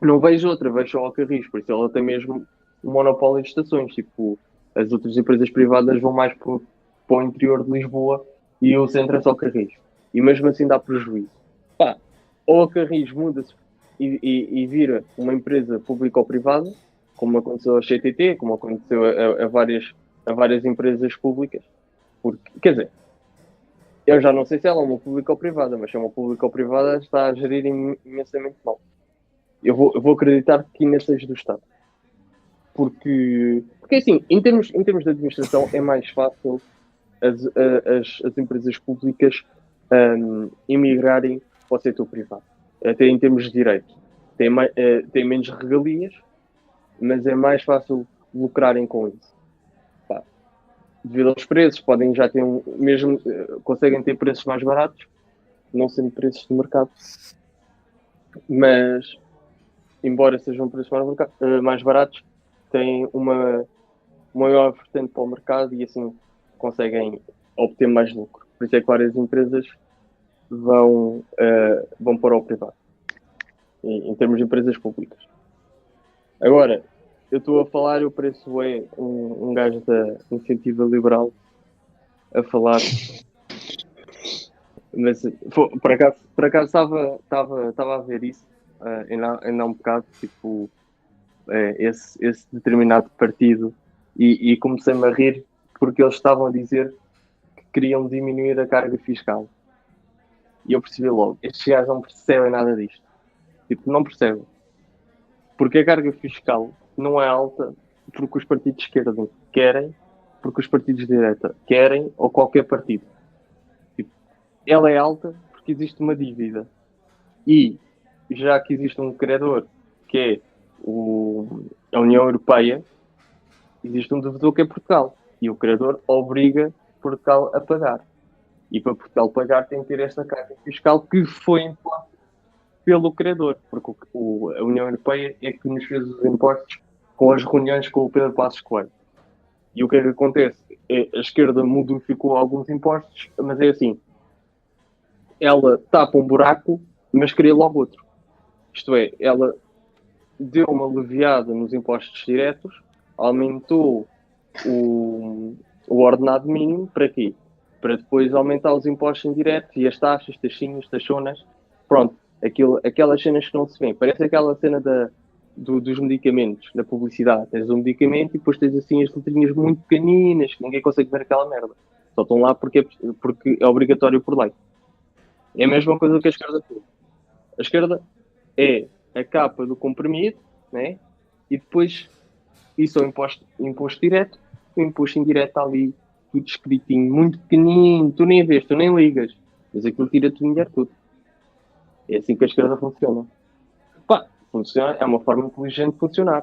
não vejo outra, vejo só a Carris, por isso ela tem mesmo um monopólio de estações. Tipo, as outras empresas privadas vão mais para o interior de Lisboa e o centro é só Carris. E mesmo assim dá prejuízo. Ou a Carris muda-se e vira uma empresa pública ou privada, como aconteceu ao CTT, como aconteceu a várias empresas públicas. Porque, quer dizer, eu já não sei se ela é uma pública ou privada, mas se é uma pública ou privada está a gerir imensamente mal. Eu vou acreditar que ainda seja do Estado. Porque assim, em termos de administração é mais fácil as empresas públicas emigrarem para o setor privado. Até em termos de direitos. Tem menos regalias, mas é mais fácil lucrarem com isso. Devido aos preços, podem já ter conseguem ter preços mais baratos, não sendo preços de mercado. Mas, embora sejam preços mais baratos, têm uma maior vertente para o mercado e assim conseguem obter mais lucro. Por isso é que várias empresas vão para o privado, em termos de empresas públicas. Agora, eu estou a falar, eu pareço um gajo da Iniciativa Liberal a falar, mas por acaso estava a ver isso ainda há um bocado, tipo, esse determinado partido e comecei-me a rir porque eles estavam a dizer que queriam diminuir a carga fiscal. E eu percebi logo, estes gajos não percebem nada disto. Tipo, não percebem. Porque a carga fiscal não é alta porque os partidos de esquerda querem, porque os partidos de direita querem, ou qualquer partido. Tipo, ela é alta porque existe uma dívida. E já que existe um credor, que é a União Europeia, existe um devedor que é Portugal. E o credor obriga Portugal a pagar. E para Portugal pagar tem que ter esta carga fiscal que foi imposta pelo credor, porque a União Europeia é que nos fez os impostos com as reuniões com o Pedro Passos Coelho. E o que é que acontece? A esquerda modificou alguns impostos, mas é assim, ela tapa um buraco, mas cria logo outro. Isto é, ela deu uma aliviada nos impostos diretos, aumentou o ordenado mínimo, para quê? Para depois aumentar os impostos indiretos e as taxas, taxinhas, taxonas, pronto. Aquelas cenas que não se vêem. Parece aquela cena dos medicamentos, da publicidade. Tens um medicamento e depois tens assim as letrinhas muito pequeninas que ninguém consegue ver aquela merda. Só estão lá porque é obrigatório por lei. É a mesma coisa que a esquerda fez. A esquerda é a capa do comprimido, né? E depois isso é o imposto direto, o imposto indireto está ali tudo escritinho, muito pequenino, tu nem vês, tu nem ligas, mas aquilo tira-te o dinheiro tudo. É assim que a esquerda funciona. Funciona, é uma forma inteligente de funcionar.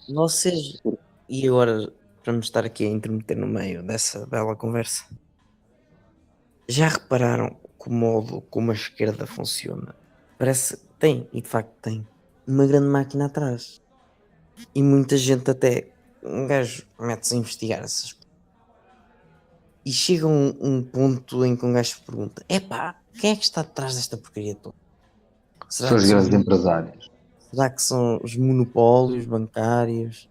Vocês, e agora vamos estar aqui a intermeter no meio dessa bela conversa, já repararam que o modo como a esquerda funciona? Parece que tem, e de facto tem, uma grande máquina atrás. E muita gente até, um gajo mete-se a investigar essas. E chega um ponto em que um gajo se pergunta, epá, quem é que está atrás desta porcaria toda? São os grandes empresários. Será que são os monopólios bancários?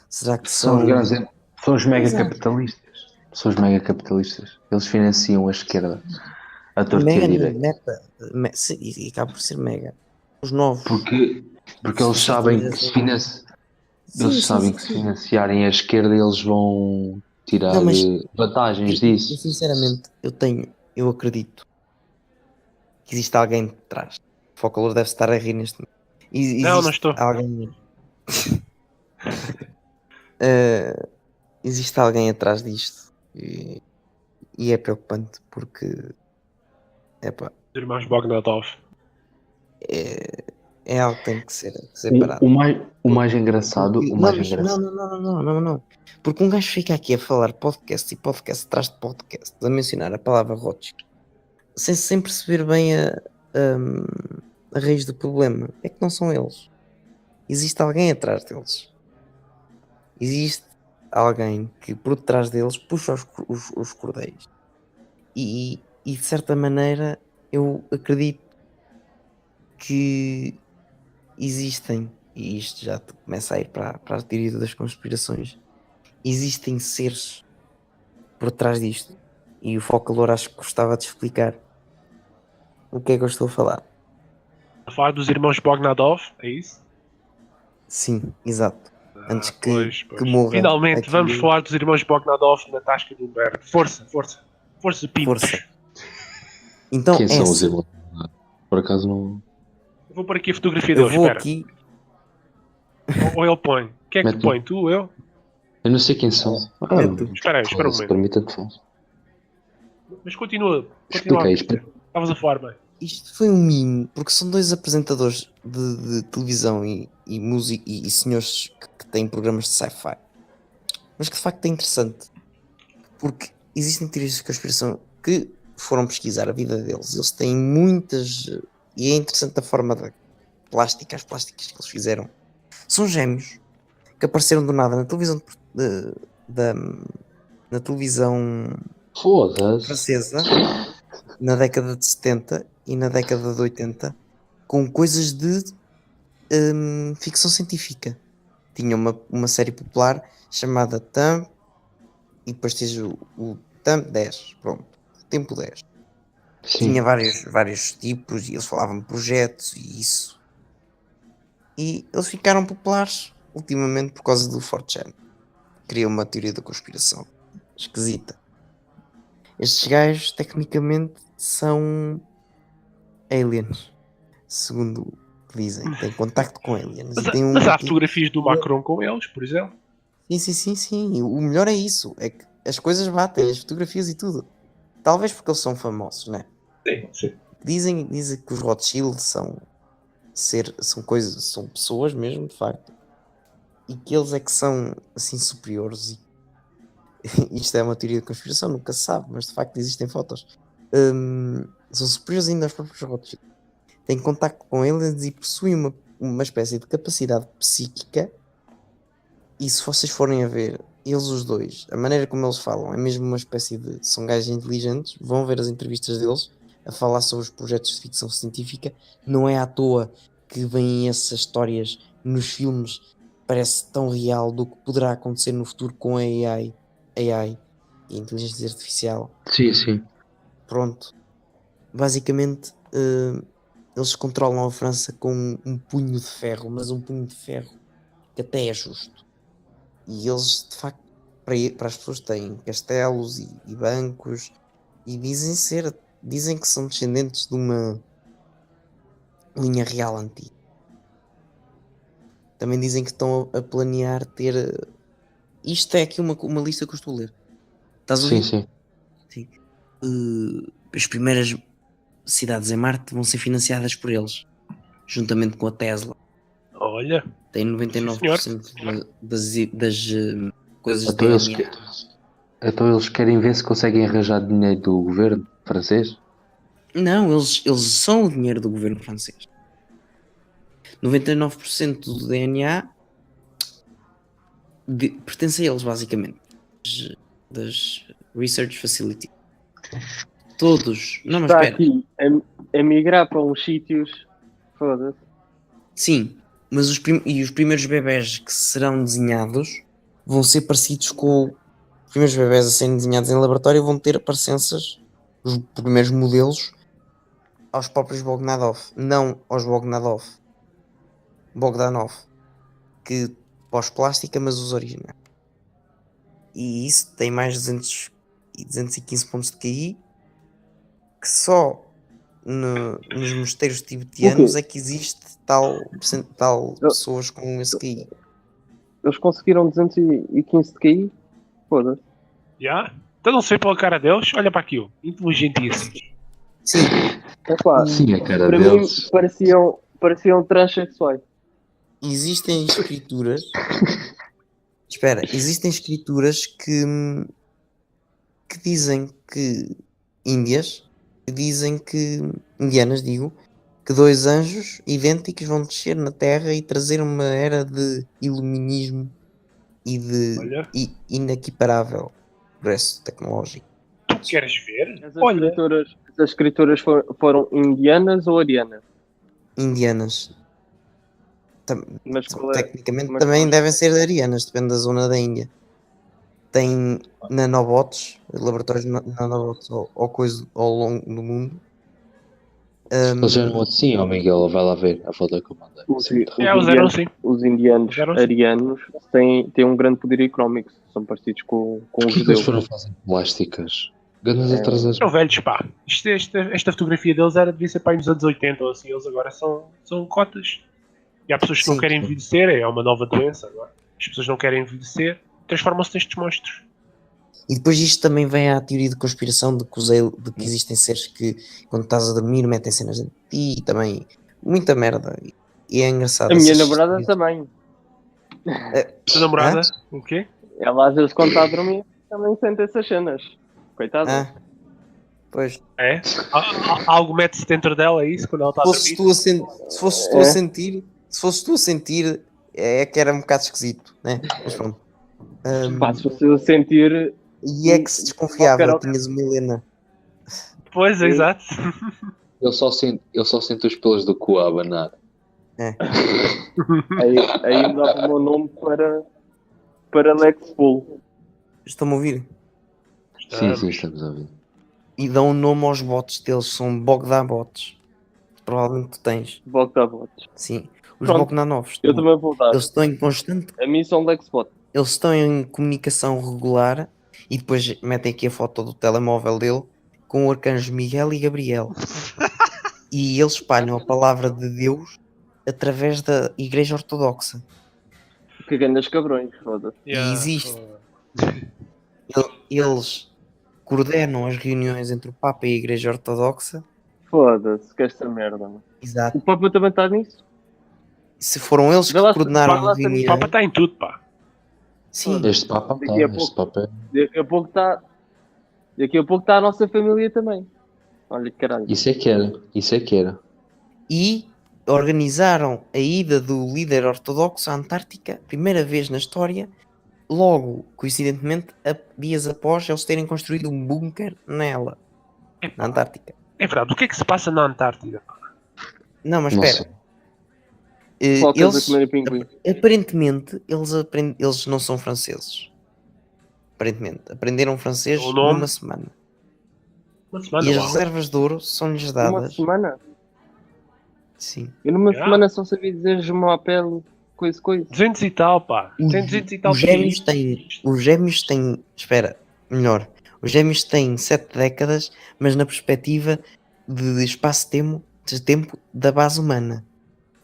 Será que São os mega Exato. capitalistas. São os mega capitalistas. Eles financiam a esquerda. A torta e Mega, a não, direita. sim, e acaba por ser mega. Os novos. Porque eles sabem que se financiarem a esquerda eles vão tirar Não, mas vantagens eu, disso. sinceramente, eu acredito que existe alguém de trás. O Focalor deve estar a rir neste momento. Não Existe estou. alguém. Existe alguém atrás disto. E é preocupante porque epá, Os irmãos Bogdanov. é algo que tem que ser parado. O mais engraçado. Porque- O mais mas engraçado. não. Porque um gajo fica aqui a falar podcast e podcast atrás de podcast, a mencionar a palavra Rothschild, sem perceber bem a raiz do problema. É que não são eles. Existe alguém atrás deles. Existe alguém que por detrás deles puxa os cordéis. E de certa maneira eu acredito que existem, e isto já começa a ir para a teoria das conspirações, existem seres por trás disto. E o Focalor acho que gostava de explicar o que é que eu estou a falar. A falar dos irmãos Bogdanov, é isso? Sim, exato. Antes que, Pois. que morra. Finalmente aqui, vamos falar dos irmãos Bogdanov na tasca do Humberto. Força, pimpos. Força. Então, Quem é são os assim. irmãos? Por acaso não. Vou pôr aqui a fotografia Eu deles, vou espera. aqui. Ou ele põe. Quem é que Mete-me. põe? Tu, eu? Eu não sei quem são. Espera aí, espera um Para momento. mim tanto faz. Mas continua. Explica aí, Estavas a falar bem. Isto foi um mimo, porque são dois apresentadores de televisão e música e senhores que têm programas de sci-fi. Mas que de facto é interessante. Porque existem teorias de conspiração que foram pesquisar a vida deles. Eles têm muitas. E é interessante a forma da plástica, as plásticas que eles fizeram. São gêmeos que apareceram do nada na televisão na televisão Foda-se. francesa na década de 70 e na década de 80 com coisas de ficção científica. Tinha uma série popular chamada Tam e depois tens o Tam 10, pronto, o Tempo 10. Sim. Tinha vários tipos e eles falavam de projetos e isso. E eles ficaram populares ultimamente por causa do 4chan. Criou uma teoria da conspiração esquisita. Estes gajos, tecnicamente, são aliens. Segundo o que dizem. Têm contacto com aliens. Mas, E tem mas há fotografias do Macron com eles, por exemplo. Sim. O melhor é isso. É que as coisas batem, as fotografias e tudo. Talvez porque eles são famosos, né? Sim. Dizem que os Rothschild são pessoas mesmo, de facto. E que eles é que são, assim, superiores. E isto é uma teoria de conspiração, nunca se sabe, mas de facto existem fotos. São superiores ainda aos próprios Rothschild. Têm contacto com eles e possuem uma espécie de capacidade psíquica. E se vocês forem a ver, eles os dois, a maneira como eles falam, é mesmo uma espécie de... São gajos inteligentes, vão ver as entrevistas deles a falar sobre os projetos de ficção científica. Não é à toa que vêm essas histórias nos filmes, parece tão real do que poderá acontecer no futuro com a AI e inteligência artificial. Sim. Pronto. Basicamente, eles controlam a França com um punho de ferro, mas um punho de ferro que até é justo. E eles, de facto, para as pessoas têm castelos e bancos e dizem que são descendentes de uma linha real antiga. Também dizem que estão a planear ter... Isto é aqui uma lista que eu estou a ler. Estás a ouvir? Sim. As primeiras cidades em Marte vão ser financiadas por eles, juntamente com a Tesla. Olha. Tem 99% das coisas Então DNA. então eles querem ver se conseguem arranjar dinheiro do governo francês? Não, eles são o dinheiro do governo francês. 99% do DNA pertence a eles, basicamente. Das Research Facility. Todos. Não, mas Está espera. aqui a migrar para uns sítios Foda-se. Sim, mas os primeiros bebés que serão desenhados vão ser parecidos com os primeiros bebés a serem desenhados em laboratório, vão ter parecenças, os primeiros modelos, aos próprios Bogdanov, não aos Bogdanov, que pós-plástica, mas os originais. E isso tem mais de 215 pontos de QI, que só nos mosteiros tibetanos é que existe tal pessoas com esse QI. Eles conseguiram 215 de QI? Foda-se. Já? Então não sei pela cara deles, olha para aquilo. Inteligentíssimos. Sim, Epá, Sim, a cara para deles. mim pareciam transexuais. existem escrituras. Espera, existem escrituras que dizem que indianas, digo, que 2 anjos idênticos vão descer na Terra e trazer uma era de iluminismo e de Olha. inequiparável progresso tecnológico. Tu queres ver? As Olha. escrituras foram indianas ou arianas? Indianas. Mas qual é? Tecnicamente mas também qual- devem ser arianas, depende da zona da Índia. Tem nanobots, laboratórios de nanobots ao longo do mundo. Eles eram assim, ó Miguel, vai lá ver a foto que eu mandei. Os, Isso é muito os É, eles eram assim. os indianos Eram assim. arianos têm um grande poder económico. São parecidos com os Porquê que eles judeus. foram fazer plásticas? Ganas atrasadas. São velhos, pá. Esta fotografia deles devia ser para aí nos anos 80 ou assim. Eles agora são cotas. E há pessoas que não Sim, querem sim. envelhecer, é uma nova doença agora. As pessoas não querem envelhecer, transformam-se nestes monstros. E depois isto também vem à teoria de conspiração de que existem seres que, quando estás a dormir, metem cenas em ti e também muita merda. E é engraçado. A minha essas namorada teorias. também. A namorada, o quê? Ela às vezes quando está a dormir também sente essas cenas. Coitada. Ah, pois. É? Algo mete-se dentro dela, é isso? Quando ela está a Se dormir? fosses tu a sentir, é que era um bocado esquisito, né? Mas pronto. Pá, se você sentir. E é que se desconfiava, Qualquer- tinhas uma Helena. Pois, é, exato. Ele só sente os pelos do cu a abanar. Aí dava o meu nome para Lex Bull. Estão-me a ouvir? Sim, estamos a ouvir. E dão o nome aos bots deles, são Bogdabots. Provavelmente tu tens. Bogdabots. Sim. Os Pronto, Bogdanovs. Eu também vou dar. Eles estão em constante. A mim são Lexbot. Eles estão em comunicação regular e depois metem aqui a foto do telemóvel dele com o arcanjo Miguel e Gabriel. E eles espalham a palavra de Deus através da Igreja Ortodoxa. Que grandes cabrões, foda-se. E existe. Eles coordenam as reuniões entre o Papa e a Igreja Ortodoxa. Foda-se, que esta merda. Mano. Exato. O Papa também está nisso? Se foram eles que Vê lá se- coordenaram vai lá a se- O reunião. Papa está em tudo, pá. Sim, Este Papa Daqui a está. Este Papa é... Daqui a pouco está. Daqui a pouco está a nossa família também. Olha que caralho. Isso é que era. Isso é que era. e organizaram a ida do líder ortodoxo à Antártica, primeira vez na história, logo, coincidentemente, dias após eles terem construído um bunker nela, na Antártica. É verdade, o que é que se passa na Antártida? Não, mas Nossa. espera. Focas a Eles, comer pinguim. aparentemente, eles não são franceses. Aparentemente, aprenderam francês O nome? numa semana. Uma semana, E as uau. reservas de ouro são-lhes Uma dadas. semana? Sim. Eu numa Yeah. semana só sabia dizer Jumapel, coisa. 200 e tal, pá. Tem 200 e tal Os gêmeos países. têm. Espera, melhor. Os gêmeos têm 7 décadas, mas na perspectiva de espaço-tempo da base humana,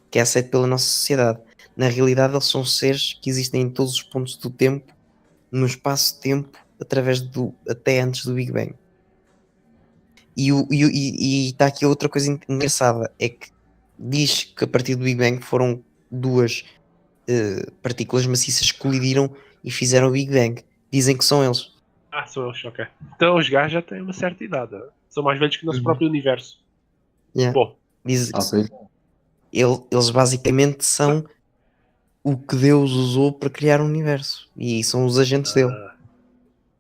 que é aceito pela nossa sociedade. Na realidade, eles são seres que existem em todos os pontos do tempo, no espaço-tempo, até antes do Big Bang. E está aqui outra coisa engraçada, é que diz que a partir do Big Bang foram 2 partículas maciças que colidiram e fizeram o Big Bang. Dizem que são eles. Ah, são eles, ok. Então os gajos já têm uma certa idade. São mais velhos que o nosso próprio universo. Yeah. Bom, Dizem que Ok. eles basicamente são o que Deus usou para criar o universo. E são os agentes dele.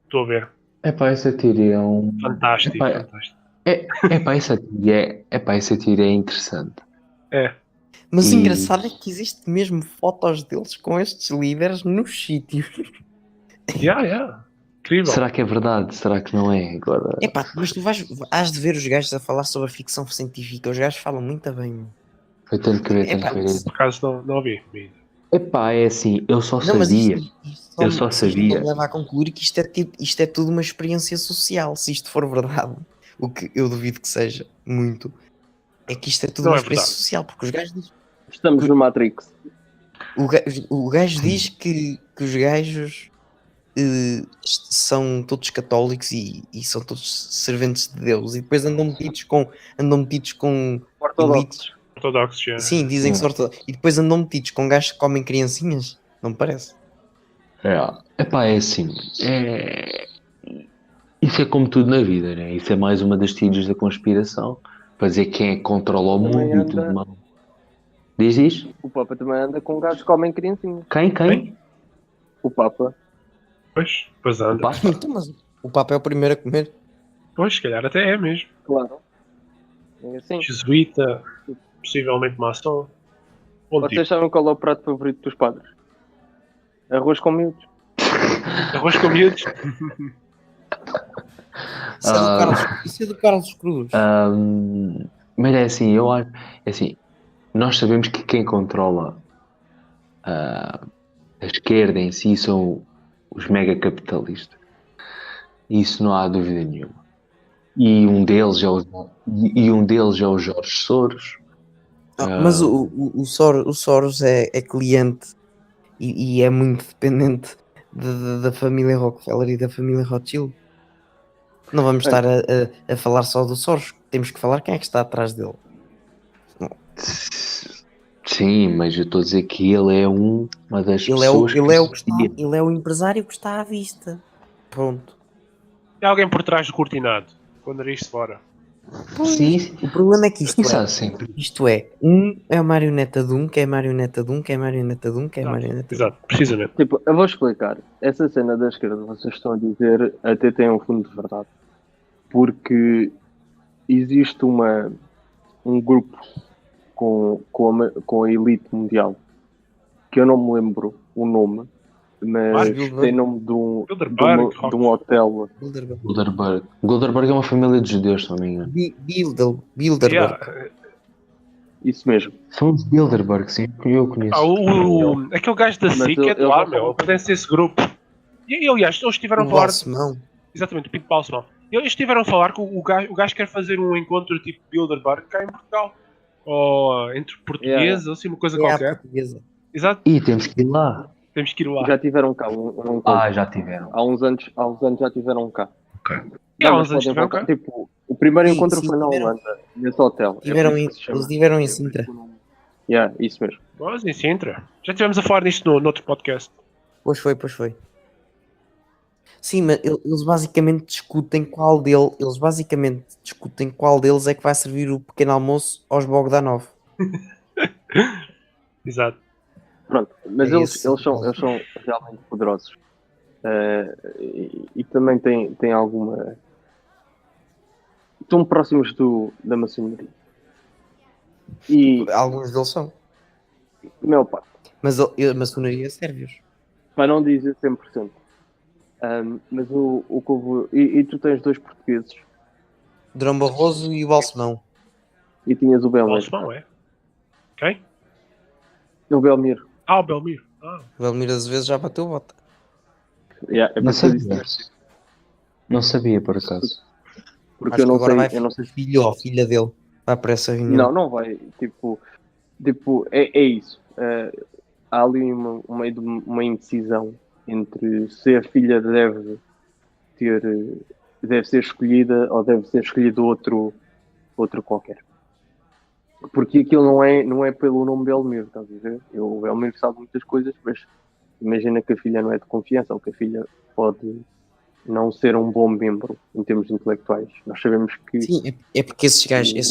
estou a ver. Epá, essa teoria é Fantástico, Epá, fantástico. essa teoria é interessante. É. Mas E- o engraçado é que existe mesmo fotos deles com estes líderes nos sítios. Yeah. Incrível. Será que é verdade? Será que não é? Agora, Epá, mas tu has de ver os gajos a falar sobre a ficção científica. Os gajos falam muito bem, meu. eu tenho que ver, tenho Epá, que ver isso. Por acaso não ouvi ainda. Epá, é assim, eu só não, mas sabia. isto Eu só isto sabia. me leva a concluir que isto é tudo uma experiência social. Se isto for verdade, o que eu duvido que seja muito, é que isto é tudo Não uma é experiência verdade. social, porque os gajos Estamos no Matrix. o gajo diz que os gajos são todos católicos e são todos serventes de Deus e depois andam metidos com elites. Ortodoxos. Ortodoxos, já. Sim, dizem que são ortodoxos. E depois andam metidos com gajos que comem criancinhas. Não me parece? Epá, é assim. Isso é como tudo na vida, né? Isso é mais uma das teorias da conspiração. Para dizer quem é que controla o Também mundo e tudo anda- mais. Diz? O Papa também anda com gajos que comem criancinhas. Quem? O Papa. Pois anda. Pá, Então, mas o Papa é o primeiro a comer. Pois, se calhar até é mesmo. Claro. É assim. Jesuíta, possivelmente maçom. Bom tipo. Vocês sabem qual é o prato favorito dos padres? Arroz com miúdos. Arroz com miúdos. Isso é do Carlos Cruz. Mas é assim, eu acho. É assim, nós sabemos que quem controla a esquerda em si são os mega capitalistas. Isso não há dúvida nenhuma. E um deles é o Jorge Soros. Mas o Soros é cliente e é muito dependente da família Rockefeller e da família Rothschild. Não vamos estar a falar só do Soros, temos que falar quem é que está atrás dele. Sim, mas eu estou a dizer que ele é uma das Ele pessoas ele é o empresário que está à vista. Pronto. Tem alguém por trás do cortinado. Com o nariz de fora. Sim, O problema é que isso há sempre. isto é a marioneta de um, que é a marioneta de um, que é a marioneta de um, que é a marioneta de um. Exato, precisamente. Tipo, eu vou explicar. Essa cena da esquerda, vocês estão a dizer, até tem um fundo de verdade. Porque existe um grupo com a elite mundial, que eu não me lembro o nome, mas Bilderberg. tem nome de um hotel. Bilderberg. Goldberg é uma família de judeus, se não me engano. Bilderberg. Yeah. Isso mesmo. São os Bilderberg, sim, eu conheço. Aquele gajo da Mas SIC é de eu lá, vou meu. falar- Ele pertence a esse grupo. E aliás, eles estiveram a O falar. Balsemão. Exatamente, o Pinto Balsemão. Eles estiveram a falar que o gajo quer fazer um encontro tipo Bilderberg cá em Portugal. Ou entre portugueses, ou assim, uma coisa É a qualquer. portuguesa. Exato, E temos que ir lá. temos que ir lá. Já tiveram cá um encontro. Já tiveram. Há uns anos já tiveram cá. E há Não, uns mas anos podem tiveram voltar. cá. Tipo, o primeiro Sim, encontro sim, foi na tiveram. Holanda, nesse hotel. Eles por isso que se chama. estiveram em Sintra. Yeah, isso mesmo. Nós em Sintra. Já estivemos a falar disto no outro podcast. Pois foi. Sim, mas eles basicamente discutem qual deles é que vai servir o pequeno almoço aos Bogdanov. Exato. Pronto, mas É eles esse. são realmente poderosos. E também têm alguma. Estão próximos da maçonaria. E, Alguns deles são. meu pá, Mas a maçonaria é sérvios. para não dizer 100%. Mas o que eu vou. E tu tens dois portugueses Durão Barroso e o Balsemão. e tinhas o Belmir. Balsemão, é? Quem? O Belmir. O Belmiro. O Belmir às vezes já bateu bota. Yeah, é Não para isso, sabia. Não sabia, por acaso. porque Acho eu que não agora sei. vai Eu não sei. filho ou filha dele. Vai para essa reunião. Não vai. Tipo é isso. Há ali uma indecisão entre se a filha deve ser escolhida ou deve ser escolhido outro qualquer. Porque aquilo não é pelo nome Belmiro, estás a ver? O Belmiro sabe muitas coisas, mas imagina que a filha não é de confiança ou que a filha pode não ser um bom membro em termos intelectuais. Nós sabemos que Sim, é porque esses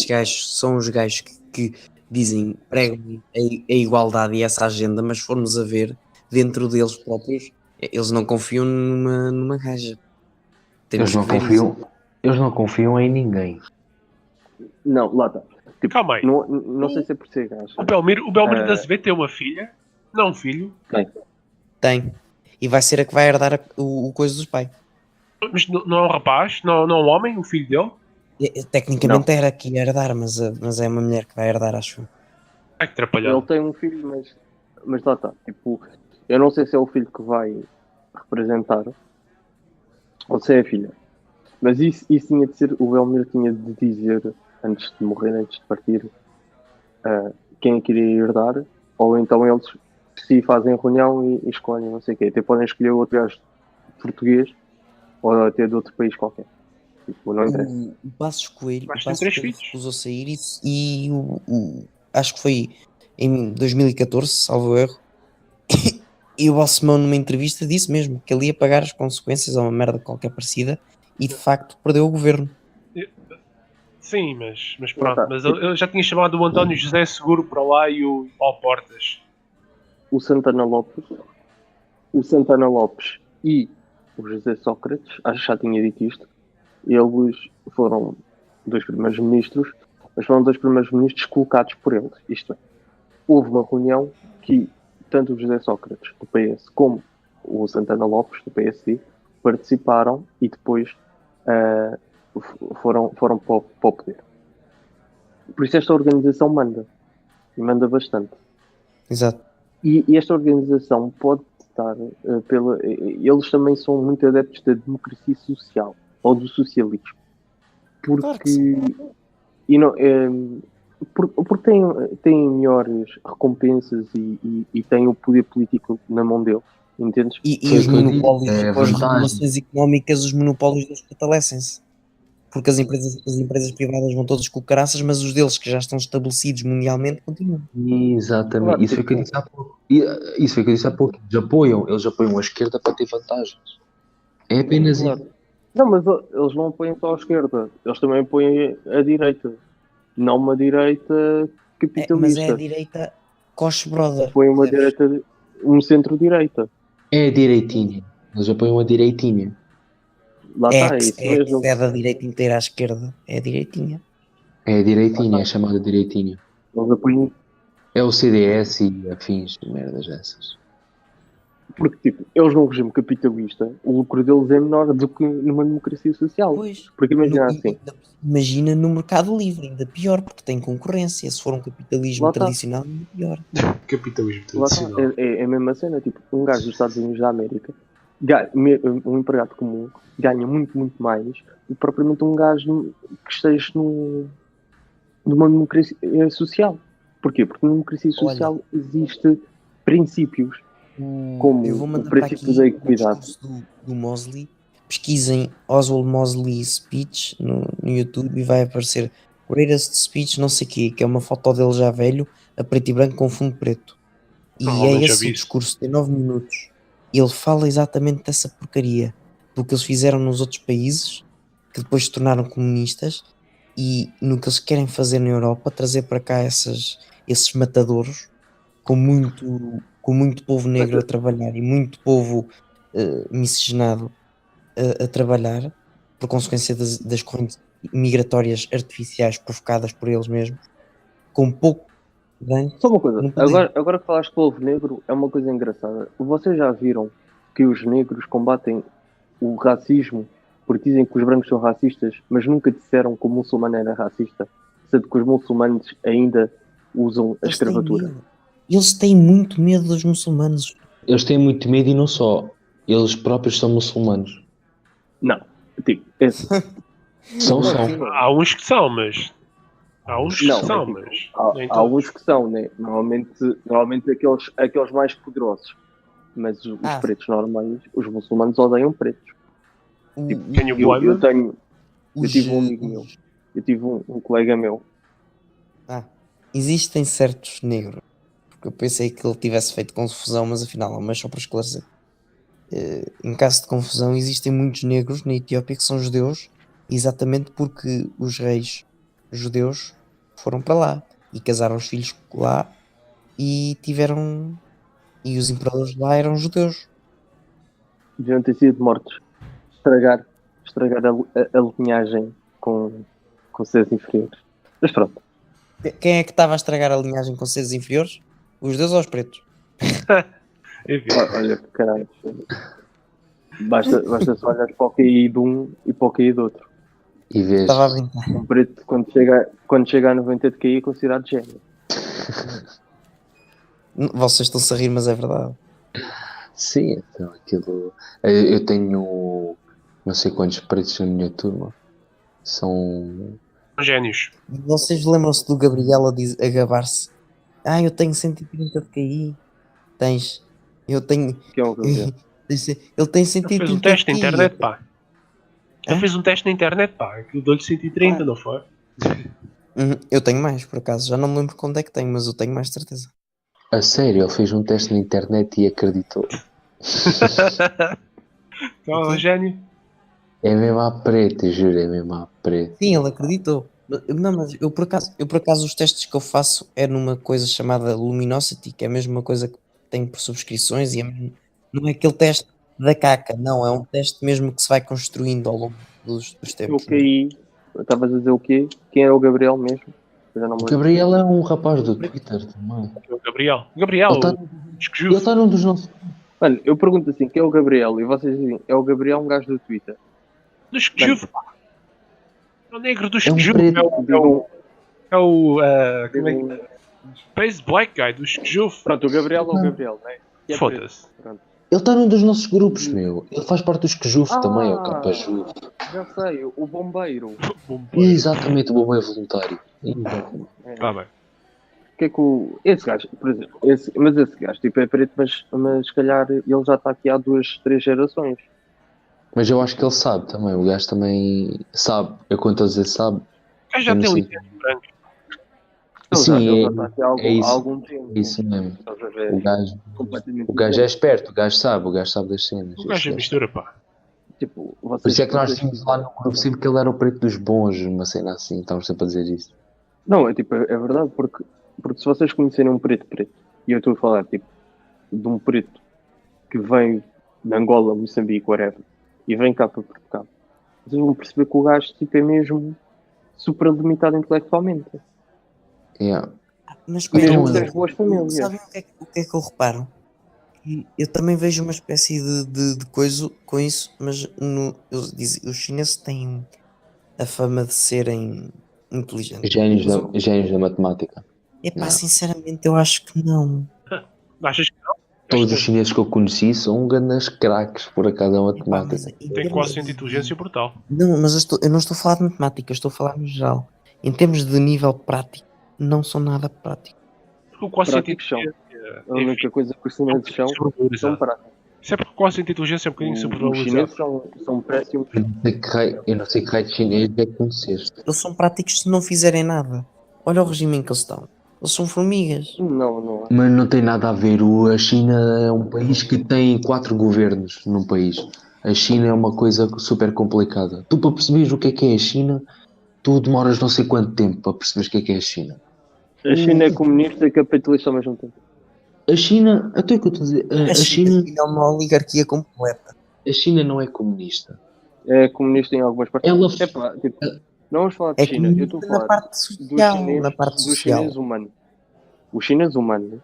gajos são os gajos que dizem, pregam a igualdade e essa agenda, mas se formos a ver, dentro deles próprios, eles não confiam numa gaja. Temos Eles que ver isso. não confiam em ninguém. não, lá está. Tipo, Calma aí. não sei se é por ser gajo. O Belmiro da Azevedo tem uma filha? Não um filho? Tem. E vai ser a que vai herdar o coisa dos pais. Mas não é um rapaz? Não é um homem? O filho dele? Tecnicamente era que ia herdar, mas é uma mulher que vai herdar, acho. Ai, que atrapalhado. Ele tem um filho, mas lá está. Tipo, eu não sei se é o filho que vai representar ou se é a filha. Mas isso tinha de ser, o Belmiro tinha de dizer, antes de morrer, antes de partir, quem é que iria herdar, ou então eles se fazem reunião e escolhem, não sei o quê. Até podem escolher outro gajo português ou até de outro país qualquer. Tipo, não interessa. O Passos Coelho, Mas tem 3 filhos. recusou sair e acho que foi em 2014, salvo erro. E o Balsemão, numa entrevista, disse mesmo que ele ia pagar as consequências a uma merda qualquer parecida e de facto perdeu o governo. Sim, mas pronto. Mas eu já tinha chamado o António José Seguro para lá e o Paulo Portas. O Santana Lopes e o José Sócrates, acho que já tinha dito isto, eles foram dois primeiros ministros, mas foram dois primeiros ministros colocados por eles. Isto é, houve uma reunião que tanto o José Sócrates, do PS, como o Santana Lopes, do PSD, participaram e depois foram para o poder. Por isso esta organização manda. E manda bastante. Exato. E esta organização pode estar eles também são muito adeptos da democracia social ou do socialismo. Porque porque têm melhores recompensas e têm o poder político na mão deles, entendes? E os monopólios, com as regulações económicas, os monopólios deles fortalecem-se. Porque as empresas privadas vão todas com caraças, mas os deles que já estão estabelecidos mundialmente continuam. Exatamente, Claro, isso foi o que eu disse há pouco. Isso foi o que eu disse há pouco. Eles apoiam a esquerda para ter vantagens. É apenas claro. isso. Não, mas eles não apoiam só a esquerda, eles também apoiam a direita. Não uma direita capitalista. Mas é a direita Koch Brother. Apoiam uma direita, um centro-direita. É a direitinha. Eles apoiam a direitinha. Lá está, é isso mesmo. É da direita inteira à esquerda. É a direitinha. É a direitinha, é chamada direitinha. Eles apoiam. É o CDS e afins de merdas essas. Porque, tipo, eles num regime capitalista, o lucro deles é menor do que numa democracia social. Pois. Porque imagina assim. Imagina no mercado livre, ainda pior, porque tem concorrência. Se for um capitalismo tradicional, ainda pior. Capitalismo Lá tradicional. é a mesma cena, tipo, um gajo dos Estados Unidos da América, um empregado comum, ganha muito, muito mais do que propriamente um gajo que esteja numa democracia social. Porquê? Porque na democracia social existe princípios, como eu vou o mandar para princípio aqui da o equidade. discurso do Mosley. Pesquisem Oswald Mosley Speech no YouTube e vai aparecer Greatest Speech não sei o quê, que é uma foto dele já velho, a preto e branco com fundo preto. E é esse o discurso, tem 9 minutos. E ele fala exatamente dessa porcaria, do que eles fizeram nos outros países, que depois se tornaram comunistas, e no que eles querem fazer na Europa, trazer para cá esses matadouros, com muito povo negro a trabalhar e muito povo miscigenado a trabalhar, por consequência das correntes migratórias artificiais provocadas por eles mesmos, com pouco bem. Só uma coisa, agora que falaste povo negro, é uma coisa engraçada. Vocês já viram que os negros combatem o racismo porque dizem que os brancos são racistas, mas nunca disseram que o muçulmano era racista, sendo que os muçulmanos ainda usam a escravatura? Eles têm muito medo dos muçulmanos. Eles têm muito medo e não só. Eles próprios são muçulmanos. Não, tipo, são. Há uns que são, mas... Há uns que são, mas... Há uns que são, né? Normalmente aqueles mais poderosos. Mas os pretos normais, os muçulmanos odeiam pretos. Eu tive um amigo meu. Eu tive um colega meu. Existem certos negros. Porque eu pensei que ele tivesse feito confusão, mas afinal, mas só para esclarecer. Em caso de confusão, existem muitos negros na Etiópia que são judeus, exatamente porque os reis judeus foram para lá e casaram os filhos lá e os imperadores lá eram judeus. Deviam ter sido mortos. Estragar a linhagem com seres inferiores. Mas pronto. Quem é que estava a estragar a linhagem com seres inferiores? Os deuses ou os pretos? Enfim, Olha que caralho. Basta só olhar para o QI de um e para o QI do outro. E vês. Estava a brincar. Um preto, quando chega a 90 de QI, é considerado gênio. Vocês estão-se a rir, mas é verdade. Sim, então aquilo. Eu tenho não sei quantos pretos na minha turma. São. gênios. Vocês lembram-se do Gabriel a gabar-se? Eu tenho 130 de QI. Tens. Eu tenho. Que é o que eu vejo. Ele tem Ele 130 fez um de teste na QI. internet, pá. Ele Hã? fez um teste na internet, pá. Aquilo deu-lhe 130, não foi? Eu tenho mais, por acaso. Já não me lembro quando é que tenho, mas eu tenho mais de certeza. A sério, ele fez um teste na internet e acreditou. Então, Ok. gênio. É mesmo à preta, juro, é mesmo à preta. Sim, ele acreditou. Não, mas eu por acaso os testes que eu faço é numa coisa chamada Luminosity, que é a mesma coisa que tenho por subscrições e não é aquele teste da caca, não, é um teste mesmo que se vai construindo ao longo dos O tempos. QI, estavas a dizer o quê? Quem era o Gabriel mesmo? Eu já não me O lembro. Gabriel é um rapaz do Twitter também. O Gabriel. O Gabriel, Ele tá- o Ele esquijufo. está num dos nossos. Mano, eu pergunto assim, quem é o Gabriel? E vocês dizem, é o Gabriel um gajo do Twitter. Do esquijufo, pá. É o negro do É um esquijufo. preto. É o como é que... Space Black Guy do esquijufo. Pronto, o Gabriel é o Gabriel, não é? Que é Foda-se. preto. Pronto. Ele está num dos nossos grupos, meu. Ele faz parte dos Quejufos Ah! também, é o Capa-Jufo. Já sei, o bombeiro. Bombeiro. Exatamente, o bombeiro voluntário. Exatamente. Tá bem. O que é que esse gajo, por exemplo, mas esse gajo tipo, é preto, mas se calhar ele já está aqui há 2, 3 gerações. Mas eu acho que ele sabe também. O gajo também sabe. Eu quando estou a dizer sabe. O gajo já Eu não tem sei. licença branca. Ele já Sim, está aqui há é isso. algum tempo. É isso mesmo. Estás a ver? O gajo é esperto, o gajo sabe das cenas. O gajo é mistura, pá. Tipo, Por isso é que nós tínhamos lá no grupo sempre que ele era o preto dos bons, uma cena assim. Estávamos sempre a dizer isso. Não, é tipo, é verdade, porque se vocês conhecerem um preto, e eu estou a falar tipo de um preto que vem de Angola, Moçambique, whatever, e vem cá para Portugal, vocês vão perceber que o gajo tipo, é mesmo super limitado intelectualmente. Yeah. Mas Mesmo Então, das boas famílias. sabem o que é que eu reparo? Eu também vejo uma espécie de coisa com isso, mas os chineses têm a fama de serem inteligentes. Génios da matemática. Epá, Não. sinceramente eu acho que não. Achas que não? Todos os chineses que eu conheci são grandes craques, por acaso, a Epá, mas matemática. em Tem termos quociente de de- inteligência brutal. Não, mas eu não estou a falar de matemática, eu estou a falar no geral. Em termos de nível prático, não são nada práticos. Porque o quociente de Práticos são. inteligência... A única coisa que os chineses são práticos. Isso é porque o quociente de inteligência é um bocadinho Os sobrevalorizado. chineses são péssimos. Eu não sei que raio de chinês é que conheceste. Eles são práticos se não fizerem nada. Olha o regime em que eles estão. Eles são formigas. Não. Mas não tem nada a ver. A China é um país que tem 4 governos num país. A China é uma coisa super complicada. Tu, para perceberes o que é a China, tu demoras não sei quanto tempo para perceberes o que é a China. A China é comunista e capitalista ao mesmo tempo. A China, até o que eu estou a dizer, A China é uma oligarquia completa. a China não é comunista. É comunista em algumas partes. Ela- Epá, tipo, não vamos falar de É China. Eu estou a comunista na falar parte do social. chinês, Na parte do social. chinês humano. O chinês humano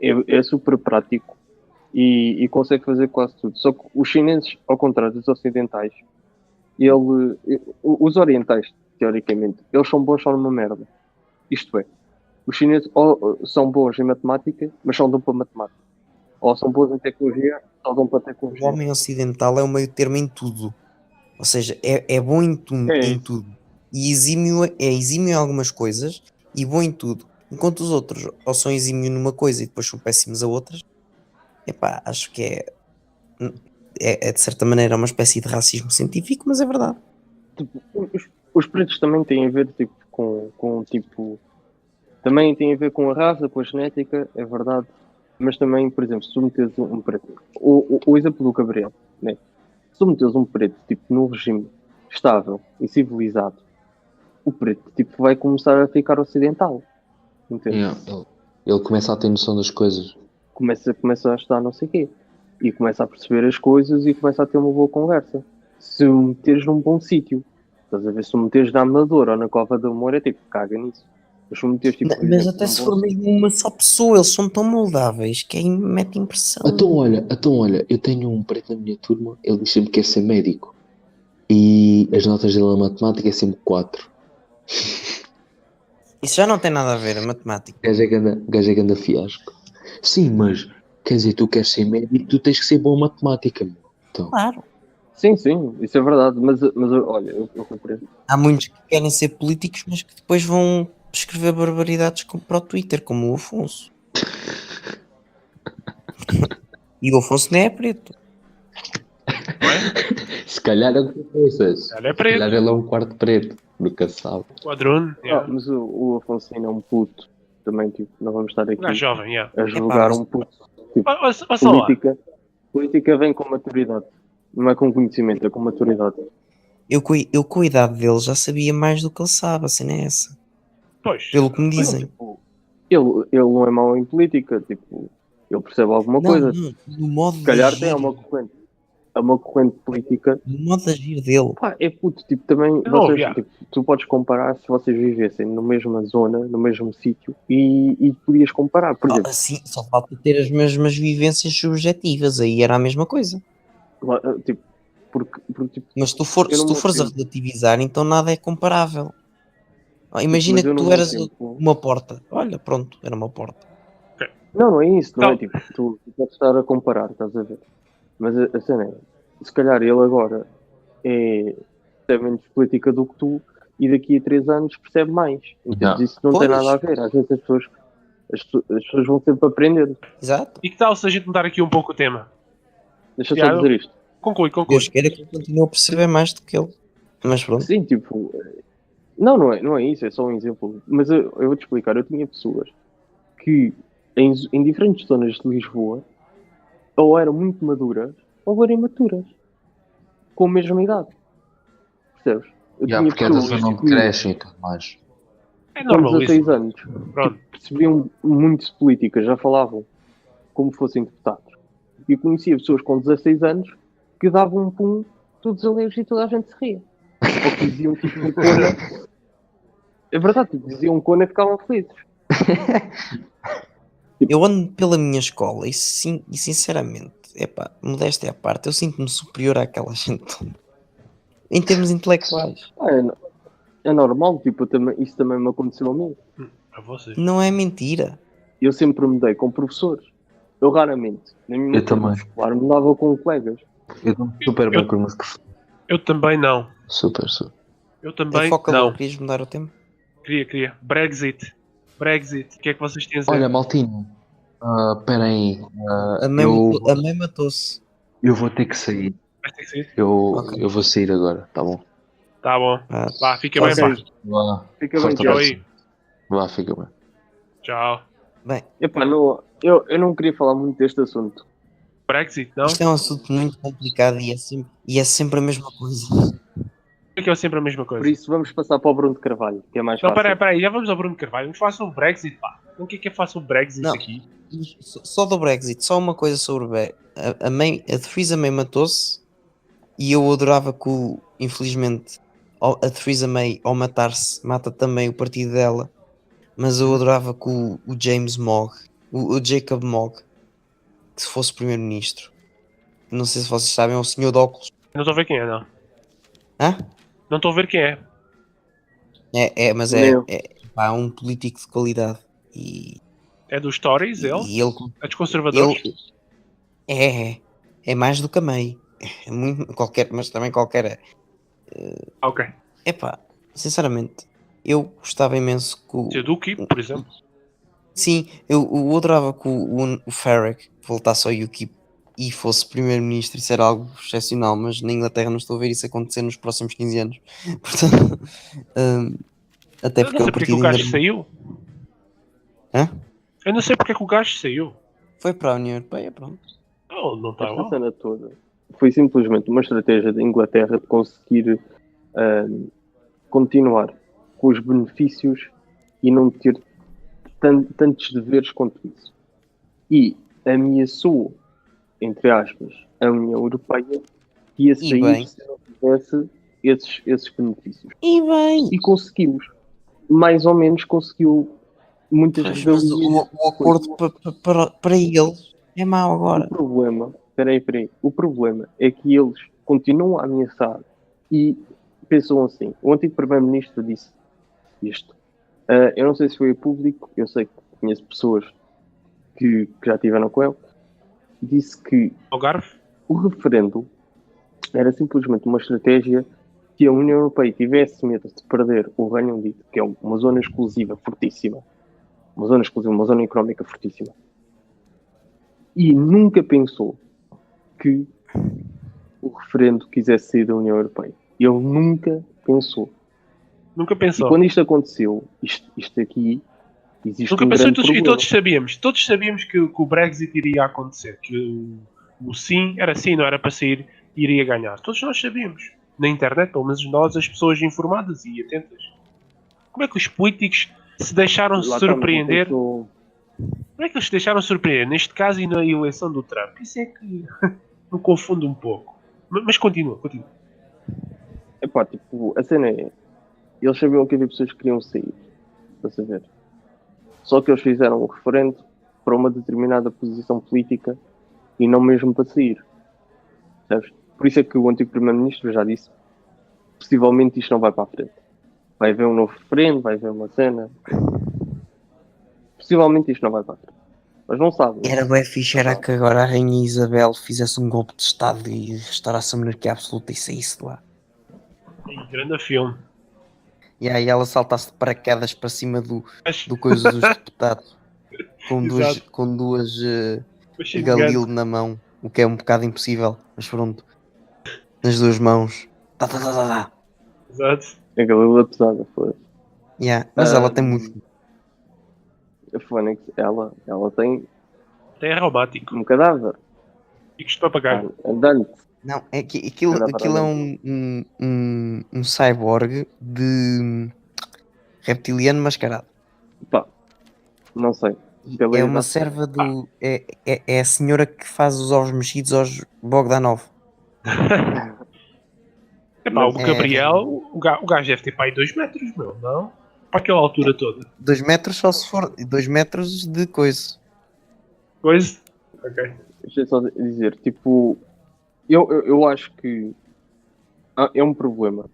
é super prático e consegue fazer quase tudo. Só que os chineses, ao contrário dos ocidentais, os orientais, teoricamente, eles são bons só numa merda. Isto é, os chineses ou são bons em matemática, mas só dão para matemática. Ou são bons em tecnologia, só dão para O tecnologia. homem ocidental é o meio termo em tudo. Ou seja, é bom em É. tudo. E exímio em algumas coisas e bom em tudo. Enquanto os outros ou são exímio numa coisa e depois são péssimos a outras. Epá, acho que é de certa maneira uma espécie de racismo científico, mas é verdade. Tipo, os pretos também têm a ver tipo, com tipo. Também têm a ver com a raça, com a genética, é verdade. Mas também, por exemplo, se tu meteres um preto. O exemplo do Gabriel, né? Se tu meteres um preto tipo, num regime estável e civilizado, o preto tipo, vai começar a ficar ocidental. Entende? Yeah, ele começa a ter noção das coisas. Começa a estudar não sei o quê. E começa a perceber as coisas e começa a ter uma boa conversa. Se o meteres num bom sítio, estás a ver? Se o meteres na Amadora ou na Cova da Moura, é tipo, caga nisso. Mas se meteres, tipo, por Mas exemplo, até um se for boss- mesmo uma só pessoa, eles são tão moldáveis que aí mete impressão. Então olha, eu tenho um preto na minha turma, ele diz sempre que quer ser médico. E as notas dele na matemática é sempre 4. Isso já não tem nada a ver, a matemática. O gajo é ganda fiasco. Sim, mas quer dizer, tu queres ser médico, tu tens que ser bom em matemática, meu. Então, Claro. Sim, isso é verdade. Mas olha, eu compreendo. Há muitos que querem ser políticos, mas que depois vão escrever barbaridades para o Twitter, como o Afonso. E o Afonso nem é preto. Não é? se calhar é o que tu pensas. Ele é Se calhar preto. ele é um quarto preto, nunca se sabe. Quadrone. Yeah. Mas o Afonso ainda é um puto. Também, tipo, não vamos estar aqui Um gajo jovem, yeah. a julgar mas- um puto. Tipo, Ouça lá. política vem com maturidade. Não é com conhecimento, é com maturidade. Eu com a idade dele já sabia mais do que ele sabe, a cena é essa. Pois. Pelo que me dizem. Tipo, ele não é mau em política, tipo, ele percebe alguma coisa. Não, no modo Se calhar de tem agir, uma corrente política. no modo de agir dele. Pá, é puto, tipo, também Não, vocês, yeah. tipo, tu podes comparar se vocês vivessem na mesma zona, no mesmo sítio e podias comparar, por exemplo, Assim, só falta ter as mesmas vivências subjetivas, aí era a mesma coisa. tipo, porque tipo, Mas se tu eu no meu fores a tempo- relativizar, então nada é comparável. Imagina mas eu que no tu meu eras tempo- uma porta. Olha, pronto, era uma porta. não é isso, não é Então- tipo, tu podes estar a comparar, estás a ver? Mas a cena é, se calhar ele agora percebe menos política do que tu e daqui a 3 anos percebe mais. Então, Yeah. isso não tem Pois. nada a ver. Às vezes as pessoas vão sempre aprendendo. Exato. E que tal se a gente mudar aqui um pouco o tema? Deixa só Tiago? dizer isto. Conclui. Deus queira que eu continue a perceber mais do que ele. Mas pronto. Sim, tipo, não é isso, é só um exemplo. Mas eu vou-te explicar. Eu tinha pessoas que em diferentes zonas de Lisboa ou eram muito maduras ou eram imaturas. Com a mesma idade. Percebes? Eu tinha Porque é da pessoas zona onde que crescem e tudo mais. É com 16 normalíssimo. anos Pronto. percebiam muito de política, já falavam como fossem deputados. E eu conhecia pessoas com 16 anos que davam um pum, todos alegres e toda a gente se ria. Ou que diziam tipo um cona. É verdade, tipo, diziam um cona e ficavam felizes. Eu ando pela minha escola e sinceramente, epá, modéstia à parte, eu sinto-me superior àquela gente toda. Em termos intelectuais. É normal, tipo, isso também me aconteceu a mim. A vocês. Não é mentira. Eu sempre me dei com professores. Eu raramente, na minha Eu também. escolar, me dava com colegas. Eu dou super bem com os meus professores. Eu também não. Super. Eu também Foca não. lá, querias mudar o tema? Queria. Brexit. O que é que vocês têm a dizer? Olha, Maltinho, espera aí. A mãe matou-se. Eu vou ter que sair. Vai ter que sair? Eu vou sair agora, tá bom? Tá bom. Ah, Vá, fica bem, Ok. pá. Vá, Fica bem, forte Tchau abraço. aí. Vá, fica bem. Tchau. bem, Epá, não, eu não queria falar muito deste assunto. Brexit, não? isto é um assunto muito complicado e é sempre a mesma coisa. É que é sempre a mesma Por coisa. isso vamos passar para o Bruno de Carvalho, que é mais Não, fácil. peraí, já vamos ao Bruno Carvalho. Vamos falar sobre o Brexit, pá. O que é falar sobre o Brexit Não. aqui? Só do Brexit, só uma coisa sobre o Brexit. A Theresa May matou-se e eu adorava que infelizmente a Theresa May ao matar-se mata também o partido dela, mas eu adorava que o James Mogg, o Jacob Mogg, que se fosse primeiro-ministro. Não sei se vocês sabem, é o senhor de óculos. Não estou a ver quem é, não. Hã? Não estou a ver quem é. Mas Meu. pá, um político de qualidade e É dos Tories, ele? e ele É dos conservadores? é mais do que a May. É muito, mas também qualquer é. Ok. Epá, sinceramente, eu gostava imenso que Se é do UKIP, por exemplo. sim, eu adorava que o Farage voltasse ao UKIP e fosse primeiro-ministro. Isso era algo excepcional, mas na Inglaterra não estou a ver isso acontecer nos próximos 15 anos. Portanto, até Eu porque não é sei um porque é que partido o gajo ainda... saiu. Hã? Eu não sei porque é que o gajo saiu. Foi para a União Europeia, pronto. Não está Esta lá. cena toda foi simplesmente uma estratégia da Inglaterra de conseguir continuar com os benefícios e não ter tantos deveres quanto isso. E ameaçou, entre aspas, a União Europeia que ia E bem. sair se não tivesse esses benefícios. E bem, E conseguimos. mais ou menos conseguiu muitas Pois, mas regalias. o acordo para eles é mau agora. O problema, peraí, o problema é que eles continuam a ameaçar e pensam assim. O antigo primeiro-ministro disse isto. Eu não sei se foi público, eu sei que conheço pessoas que já estiveram com ele. Disse que Algarve? o referendo era simplesmente uma estratégia que a União Europeia tivesse medo de perder o Reino Unido, que é uma zona exclusiva fortíssima, uma zona económica fortíssima, e nunca pensou que o referendo quisesse sair da União Europeia. Ele nunca pensou. Nunca E pensou. quando isto aconteceu, isto aqui, existe Nunca um pensou grande problema. e todos sabíamos que o Brexit iria acontecer, que o sim era sim, não era para sair, iria ganhar. Todos nós sabíamos. Na internet, pelo menos nós, as pessoas informadas e atentas. Como é que os políticos se deixaram Lá está, mas não surpreender? pensou- Como é que eles se deixaram surpreender? Neste caso e na eleição do Trump. Isso é que me confunde um pouco. Mas continua. Epá, tipo, a cena é, eles sabiam que havia pessoas que queriam sair, para saber. Só que eles fizeram o referendo para uma determinada posição política e não mesmo para sair. Sabes? Por isso é que o antigo primeiro-ministro já disse, possivelmente isto não vai para a frente. Vai haver um novo referendo, vai haver uma cena. Possivelmente isto não vai para a frente. Mas não sabe. Né? Era bem fixe, era que agora a Rainha Isabel fizesse um golpe de Estado e restaurasse a monarquia absoluta e saísse de lá. E grande filme. E aí ela saltasse de paraquedas para cima do Mas, coisa dos deputados com duas, Exato. com duas mas cheio de Galil gato. na mão, o que é um bocado impossível, mas pronto. Nas duas mãos. Tá. Exato. A Galila pesada foi. Yeah. Mas ela tem muito. A Fónix, ela tem Até é reumático. um cadáver Ficos de papagaio. andante. Não, é que aquilo é um cyborg de reptiliano mascarado. Pá, não sei. Pela É uma idade. serva do. É a senhora que faz os ovos mexidos aos Bogdanov. Epá, o Mas- Gabriel, o gajo deve ter para aí 2 metros, meu, não? Para aquela altura toda. 2 metros só se for. 2 metros de coisa. Coisa? Ok. Deixa eu só dizer, tipo, eu acho que é um problema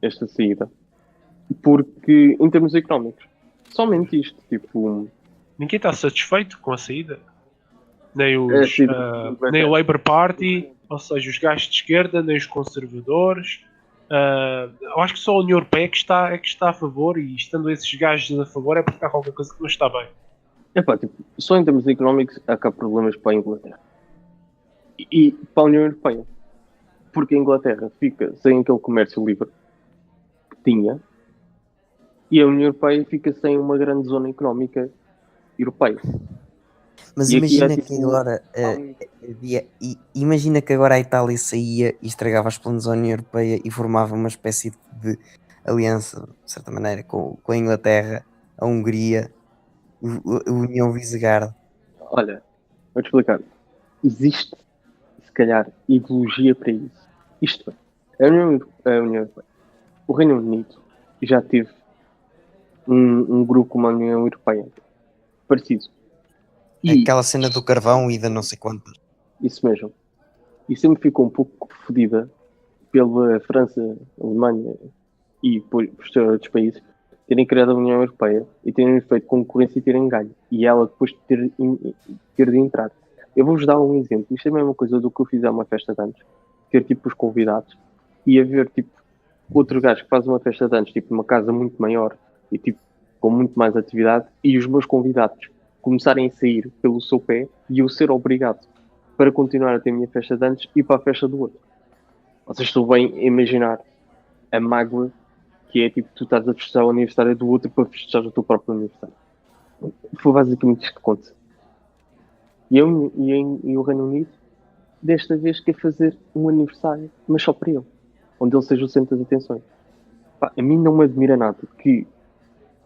esta saída. Porque, em termos económicos, somente isto, tipo, Ninguém está satisfeito com a saída. Nem É, os, sim, nem o Labour Party, ou seja, os gajos de esquerda, nem os conservadores. Eu acho que só a União Europeia é que está a favor, e estando esses gajos a favor é porque há qualquer coisa que não está bem. epá, tipo, só em termos económicos há cá problemas para a Inglaterra. E para a União Europeia. Porque a Inglaterra fica sem aquele comércio livre que tinha e a União Europeia fica sem uma grande zona económica europeia. Mas E aqui imagina é que tipo- agora imagina que agora a Itália saía e estragava os planos da União Europeia e formava uma espécie de aliança, de certa maneira, com a Inglaterra, a Hungria, a União Visegrada. Olha, vou-te explicar. Existe, se calhar, ideologia para isso. Isto é, a União Europeia, o Reino Unido já teve um grupo como a União Europeia parecido. E Aquela cena do carvão e da não sei quantas. isso mesmo. E sempre ficou um pouco fodida pela França, Alemanha e por outros países terem criado a União Europeia e terem feito concorrência e terem ganho. E ela depois ter de entrar. Eu vou-vos dar um exemplo. Isto é a mesma coisa do que eu fiz a uma festa de anos. Ter tipo os convidados e haver tipo outro gajo que faz uma festa de anos, tipo numa casa muito maior e tipo com muito mais atividade, e os meus convidados começarem a sair pelo seu pé e eu ser obrigado para continuar a ter a minha festa de anos e para a festa do outro. Vocês estão bem a imaginar a mágoa que é tipo tu estás a festejar o aniversário do outro para festejar o teu próprio aniversário. Foi basicamente isto que conta. E o Reino Unido desta vez quer fazer um aniversário, mas só para ele, onde ele seja o centro das atenções. Pá, a mim não me admira nada que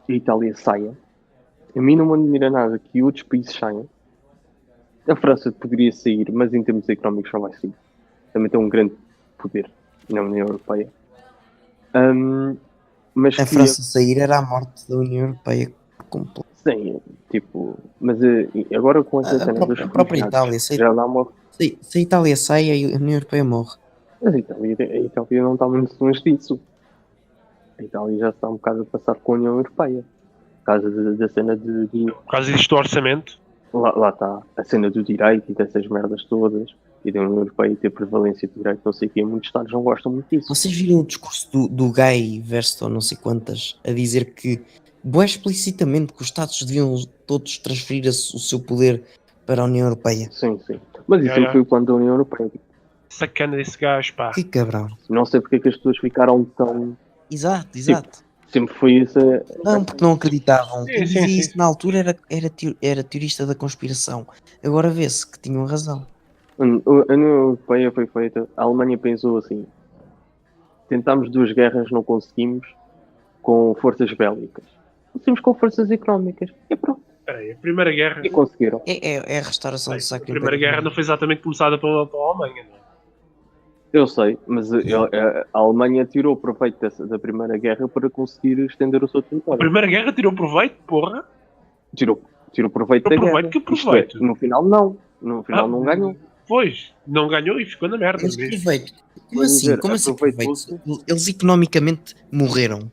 a Itália saia, a mim não me admira nada que outros países saiam. A França poderia sair, mas em termos económicos não vai sair. Também tem um grande poder na União Europeia. mas A França sair era a morte da União Europeia completa. sim, tipo, mas agora com essa cena dos A própria refugiados, Itália, já dá uma... se a Itália sai, a União Europeia morre. Mas a Itália não está muito longe disso. A Itália já está um bocado a passar com a União Europeia. Por causa da cena Por causa disto do orçamento. lá está a cena do direito e dessas merdas todas. E da União Europeia ter prevalência de direito, não sei o que, muitos Estados não gostam muito disso. Vocês viram o discurso do Guy Verhofstadt, não sei quantas, a dizer que, bué explicitamente, que os Estados deviam todos transferir o seu poder para a União Europeia? Sim. Mas isso sempre foi o plano da União Europeia. Sacana desse gajo, pá. Que cabrão. Não sei porque é que as pessoas ficaram tão... Exato. Sempre foi isso. Não, porque não acreditavam. Quem Sim. dizia isso na altura era teorista da conspiração. Agora vê-se que tinham razão. A União Europeia foi feita. A Alemanha pensou assim: tentámos 2 guerras, não conseguimos com forças bélicas. Conseguimos com forças económicas. E pronto. Espera aí, a Primeira Guerra. E conseguiram. É a restauração do A Sacro Primeira Império. Guerra não foi exatamente começada pela Alemanha, não é? Eu sei, mas a Alemanha tirou proveito da Primeira Guerra para conseguir estender o seu A território. Primeira Guerra tirou proveito, porra. Tirou proveito da Tirou guerra. proveito, que Isto proveito? no final, não. No final, não ganhou. Pois, não ganhou e ficou na merda Eles mesmo. proveito. Como Vamos assim? dizer, Como assim aproveitou-se. proveito? Eles economicamente morreram.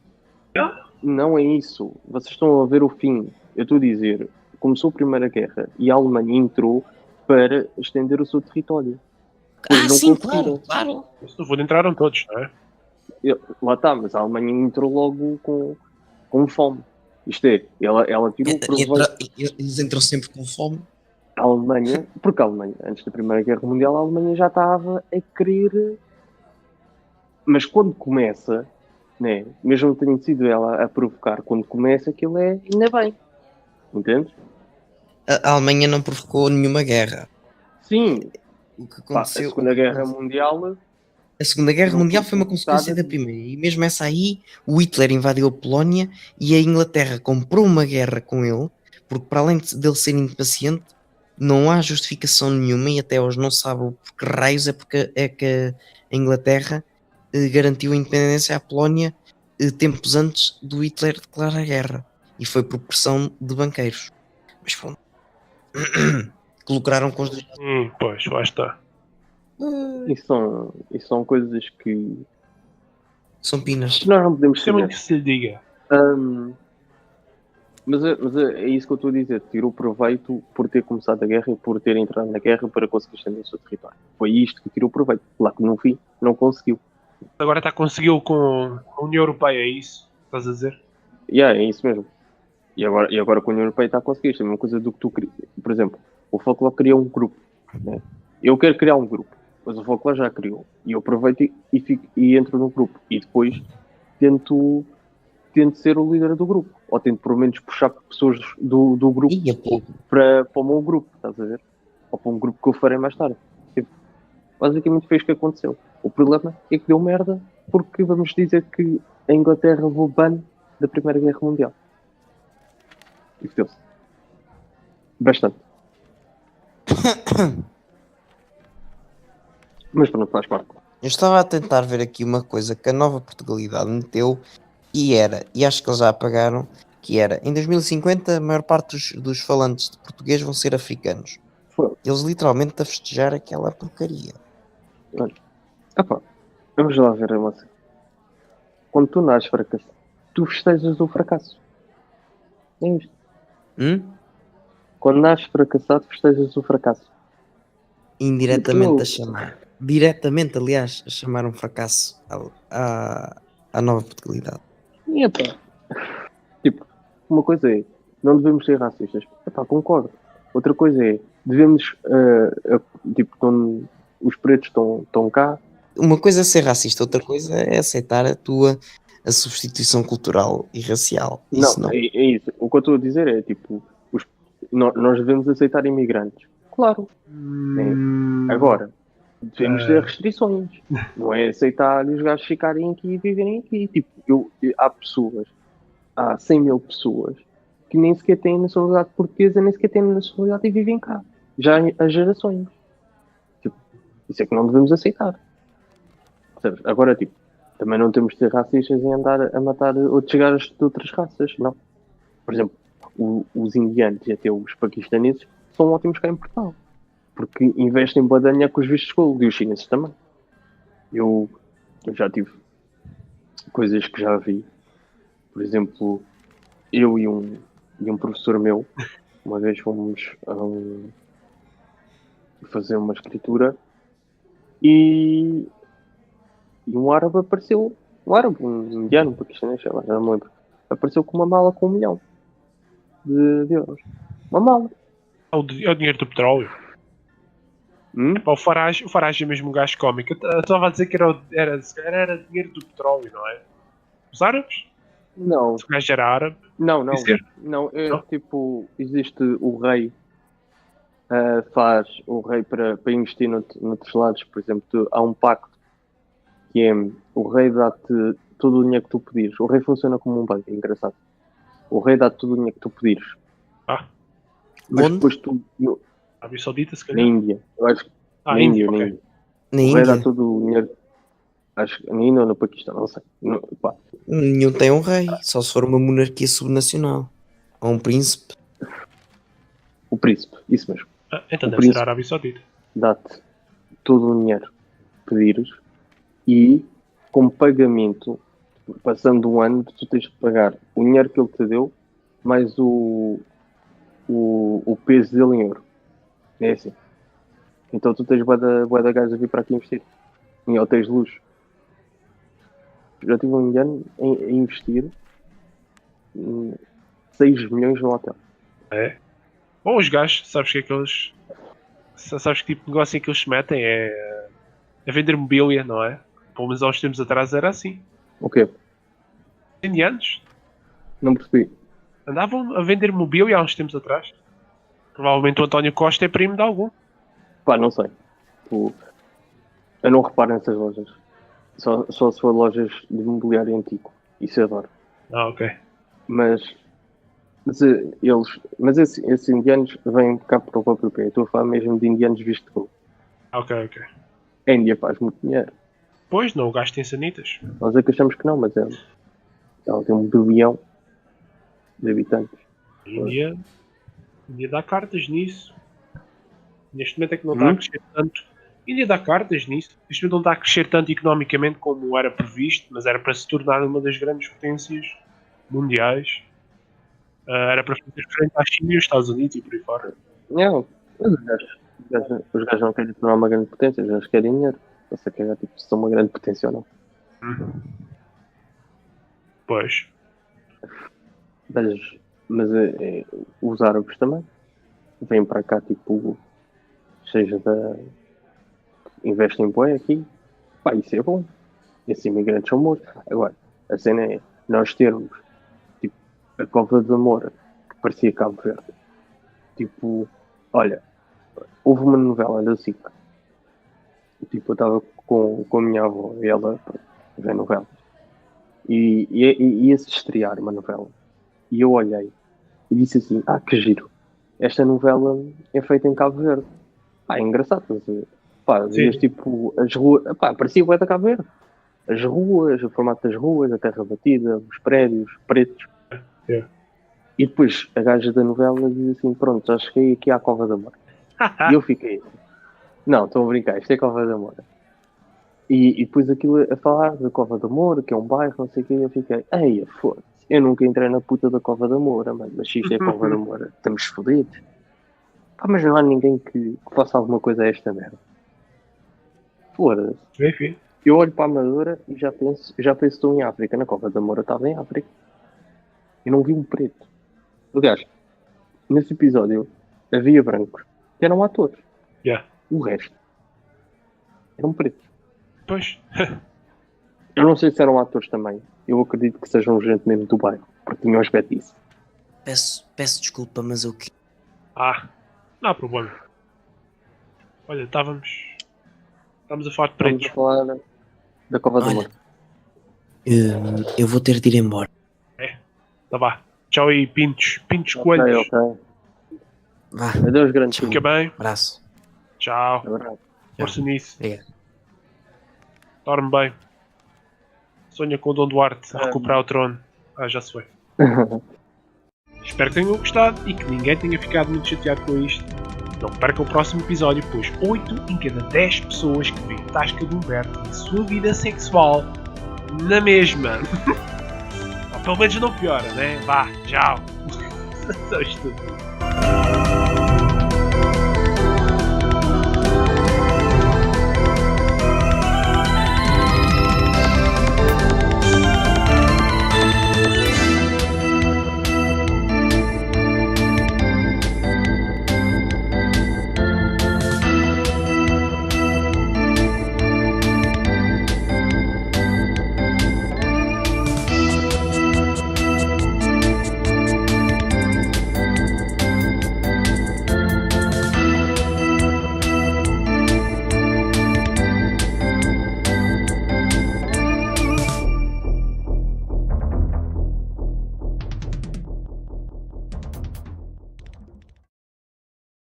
Não é isso. Vocês estão a ver o fim. Eu estou a dizer, começou a Primeira Guerra e a Alemanha entrou para estender o seu território. Eles não Sim, conseguiram. claro. Se não for, entraram todos, não é? Lá está, mas a Alemanha entrou logo com fome. Isto é, ela tirou proveito. Eles entram sempre com fome. A Alemanha, porque a Alemanha, antes da Primeira Guerra Mundial, a Alemanha já estava a querer. Mas quando começa, né, mesmo tendo sido ela a provocar, quando começa, aquilo é ainda bem. Entendes? A Alemanha não provocou nenhuma guerra. Sim. O que Pá, aconteceu? a Segunda Guerra Mundial. A Segunda Guerra não Mundial foi foi uma consequência provocada. da Primeira. E mesmo essa aí, o Hitler invadiu a Polónia e a Inglaterra comprou uma guerra com ele, porque para além dele ser impaciente, não há justificação nenhuma e até hoje não sabe por que raios é que a Inglaterra garantiu a independência à Polónia tempos antes do Hitler declarar a guerra. E foi por pressão de banqueiros. Mas pronto. Que lucraram com os dois. Pois, lá está. E são coisas que São pinas. nós não podemos Isso é muito saber. que se lhe diga. Mas é isso que eu estou a dizer. Tirou proveito por ter começado a guerra e por ter entrado na guerra para conseguir estender o seu território. Foi isto que tirou proveito. Lá que no fim não conseguiu. Agora conseguiu com a União Europeia, é isso? Estás a dizer? É isso mesmo. E agora com a União Europeia está a conseguir. Isto é a mesma coisa do que tu querias. Por exemplo, o Folklore criou um grupo. Né? Eu quero criar um grupo, mas o Folklore já criou. E eu aproveito e entro no grupo. E depois tento ser o líder do grupo. Ou tento pelo menos puxar pessoas do grupo para o meu grupo. Estás a ver? Ou para um grupo que eu farei mais tarde. Tipo, basicamente foi isso que aconteceu. O problema é que deu merda porque vamos dizer que a Inglaterra levou ban da Primeira Guerra Mundial. E fodeu-se. Bastante. Mas pronto, faz parte. Eu estava a tentar ver aqui uma coisa que a Nova Portugalidade meteu e acho que eles já apagaram, que era, em 2050 a maior parte dos falantes de português vão ser africanos. Foi. Eles literalmente a festejar aquela porcaria. Vamos lá ver a você. Quando tu nasces fracasso, tu festejas o fracasso. É isto. Quando nasces fracassado, festejas o fracasso. Indiretamente a chamar. Diretamente, aliás, a chamar um fracasso à Nova Portugalidade. E tipo, uma coisa é, não devemos ser racistas. Concordo. Outra coisa é, devemos, tipo, os pretos estão cá. Uma coisa é ser racista, outra coisa é aceitar a substituição cultural e racial. Isso não. É isso. O que eu estou a dizer é, tipo, nós devemos aceitar imigrantes. Claro. Agora, devemos ter restrições. Não é aceitar os gajos ficarem aqui e viverem aqui. Tipo, há 100 mil pessoas que nem sequer têm nacionalidade portuguesa, nem sequer têm nacionalidade e vivem cá. Já há gerações. Tipo, isso é que não devemos aceitar. Agora, tipo, também não temos de ser racistas em andar a matar outros gajos de outras raças, não. Por exemplo, os indianos e até os paquistaneses são ótimos cá em Portugal. Porque investem bué de dinheiro com os vistos de gold e os chineses também. Eu já tive coisas que já vi. Por exemplo, eu e um professor meu, uma vez fomos fazer uma escritura e um árabe apareceu, um indiano, um paquistanês, sei lá, já não me lembro, apareceu com uma mala com 1 milhão de euros. Uma mala. É o dinheiro do petróleo. Pá, o Farage é mesmo um gajo cómico. Eu estava a dizer que era dinheiro do petróleo, não é? Os árabes? Não. Se o gajo era árabe. Não, Não? tipo, existe o rei, o rei para investir noutros lados, por exemplo, há um pacto que é, o rei dá-te todo o dinheiro que tu pedires. O rei funciona como um banco, é engraçado. O rei dá-te todo o dinheiro que tu pedires. Mas Onde? depois tu, Arábia Saudita, se na calhar. Índia, eu acho que na Índia, Índia, na ok. Índia. Na O rei dá Índia? todo o dinheiro, acho que na Índia ou no Paquistão, não sei. Pá. Nenhum tem um rei, só se for uma monarquia subnacional. Ou um príncipe. O príncipe, isso mesmo. Então O deve príncipe. ser a Arábia Saudita. Dá-te todo o dinheiro que pedires e, como pagamento, passando um ano, tu tens que pagar o dinheiro que ele te deu mais o peso dele em euro. É assim. Então tu tens bué da gás a vir para aqui investir em hotéis de luxo. Já tive um ano a investir 6 milhões no hotel. É. Ou os gajos, sabes que aqueles. Sabes que tipo de negócio em que eles se metem é vender mobília, não é? Pelo menos há uns tempos atrás era assim. O quê? Indianos Não percebi. andavam a vender mobília há uns tempos atrás. Provavelmente o António Costa é primo de algum. Pá, não sei. Tipo, eu não reparo nessas lojas. Só se for lojas de mobiliário antigo. Isso eu adoro. Ok. Mas esses indianos vêm cá para o próprio pé. Estou a falar mesmo de indianos vistos de gold. Ok. A Índia faz muito dinheiro. Pois, não, o gajo tem sanitas. Nós é que achamos que não, mas ela tem 1 bilhão de habitantes. A Índia dá cartas nisso. Neste momento é que não está a crescer tanto. A Índia dá cartas nisso. Neste momento não está a crescer tanto economicamente como era previsto, mas era para se tornar uma das grandes potências mundiais. Era para fazer frente à China e aos Estados Unidos e por aí fora. Não, mas os gajos não querem tornar uma grande potência, os gajos querem dinheiro. Você quer tipo, se são uma grande potência ou não. Pois. Mas os árabes também vêm para cá, tipo, seja investem em bué aqui. Pá, isso é bom. Esses imigrantes são bons. Agora, a cena é nós termos tipo, a Cova da Moura, que parecia Cabo Verde. Tipo, olha, houve uma novela da SIC. Tipo, eu estava com a minha avó e ela vê novelas. E ia-se estrear uma novela. E eu olhei e disse assim, que giro. Esta novela é feita em Cabo Verde. É engraçado. Mas, vias, tipo, as ruas... parecia bué da Cabo Verde. As ruas, o formato das ruas, a terra batida, os prédios pretos. E depois a gaja da novela diz assim, pronto, já cheguei aqui à Cova da Moura. E eu fiquei... Não, estou a brincar, isto é Cova da Moura. E depois aquilo a falar da Cova da Moura, que é um bairro, não sei o quê, eu fiquei, ei, foda-se, eu nunca entrei na puta da Cova da Moura, mano, mas se isto é Cova da Moura, estamos fodidos. Mas não há ninguém que faça alguma coisa a esta merda. Foda-se. Enfim. Eu olho para a Amadora e já penso que estou em África. Na Cova da Moura estava em África. Eu não vi um preto. Aliás, nesse episódio havia brancos que eram atores. O resto eram pretos. Pois. Eu não sei se eram atores também. Eu acredito que sejam gente mesmo do bairro, porque tinham aspecto disso. Peço desculpa, mas eu... Não há problema. Olha, estávamos a falar de pretos. Estamos a falar da Cova da Moura. Eu vou ter de ir embora. Tá vá. Tchau aí, pintos coelhos. Ok. Vá. Adeus, grande Fica bem. Abraço. Tchau. Abraço. Força nisso. Obrigado. Dorme bem. Sonha com o Dom Duarte a recuperar o trono. Já se foi. Espero que tenham gostado e que ninguém tenha ficado muito chateado com isto. Não percam o próximo episódio, pois 8 em cada 10 pessoas que veem Tasca de Humberto e a sua vida sexual na mesma. Ou pelo menos não piora, né? Vá, tchau. Sou estúpido.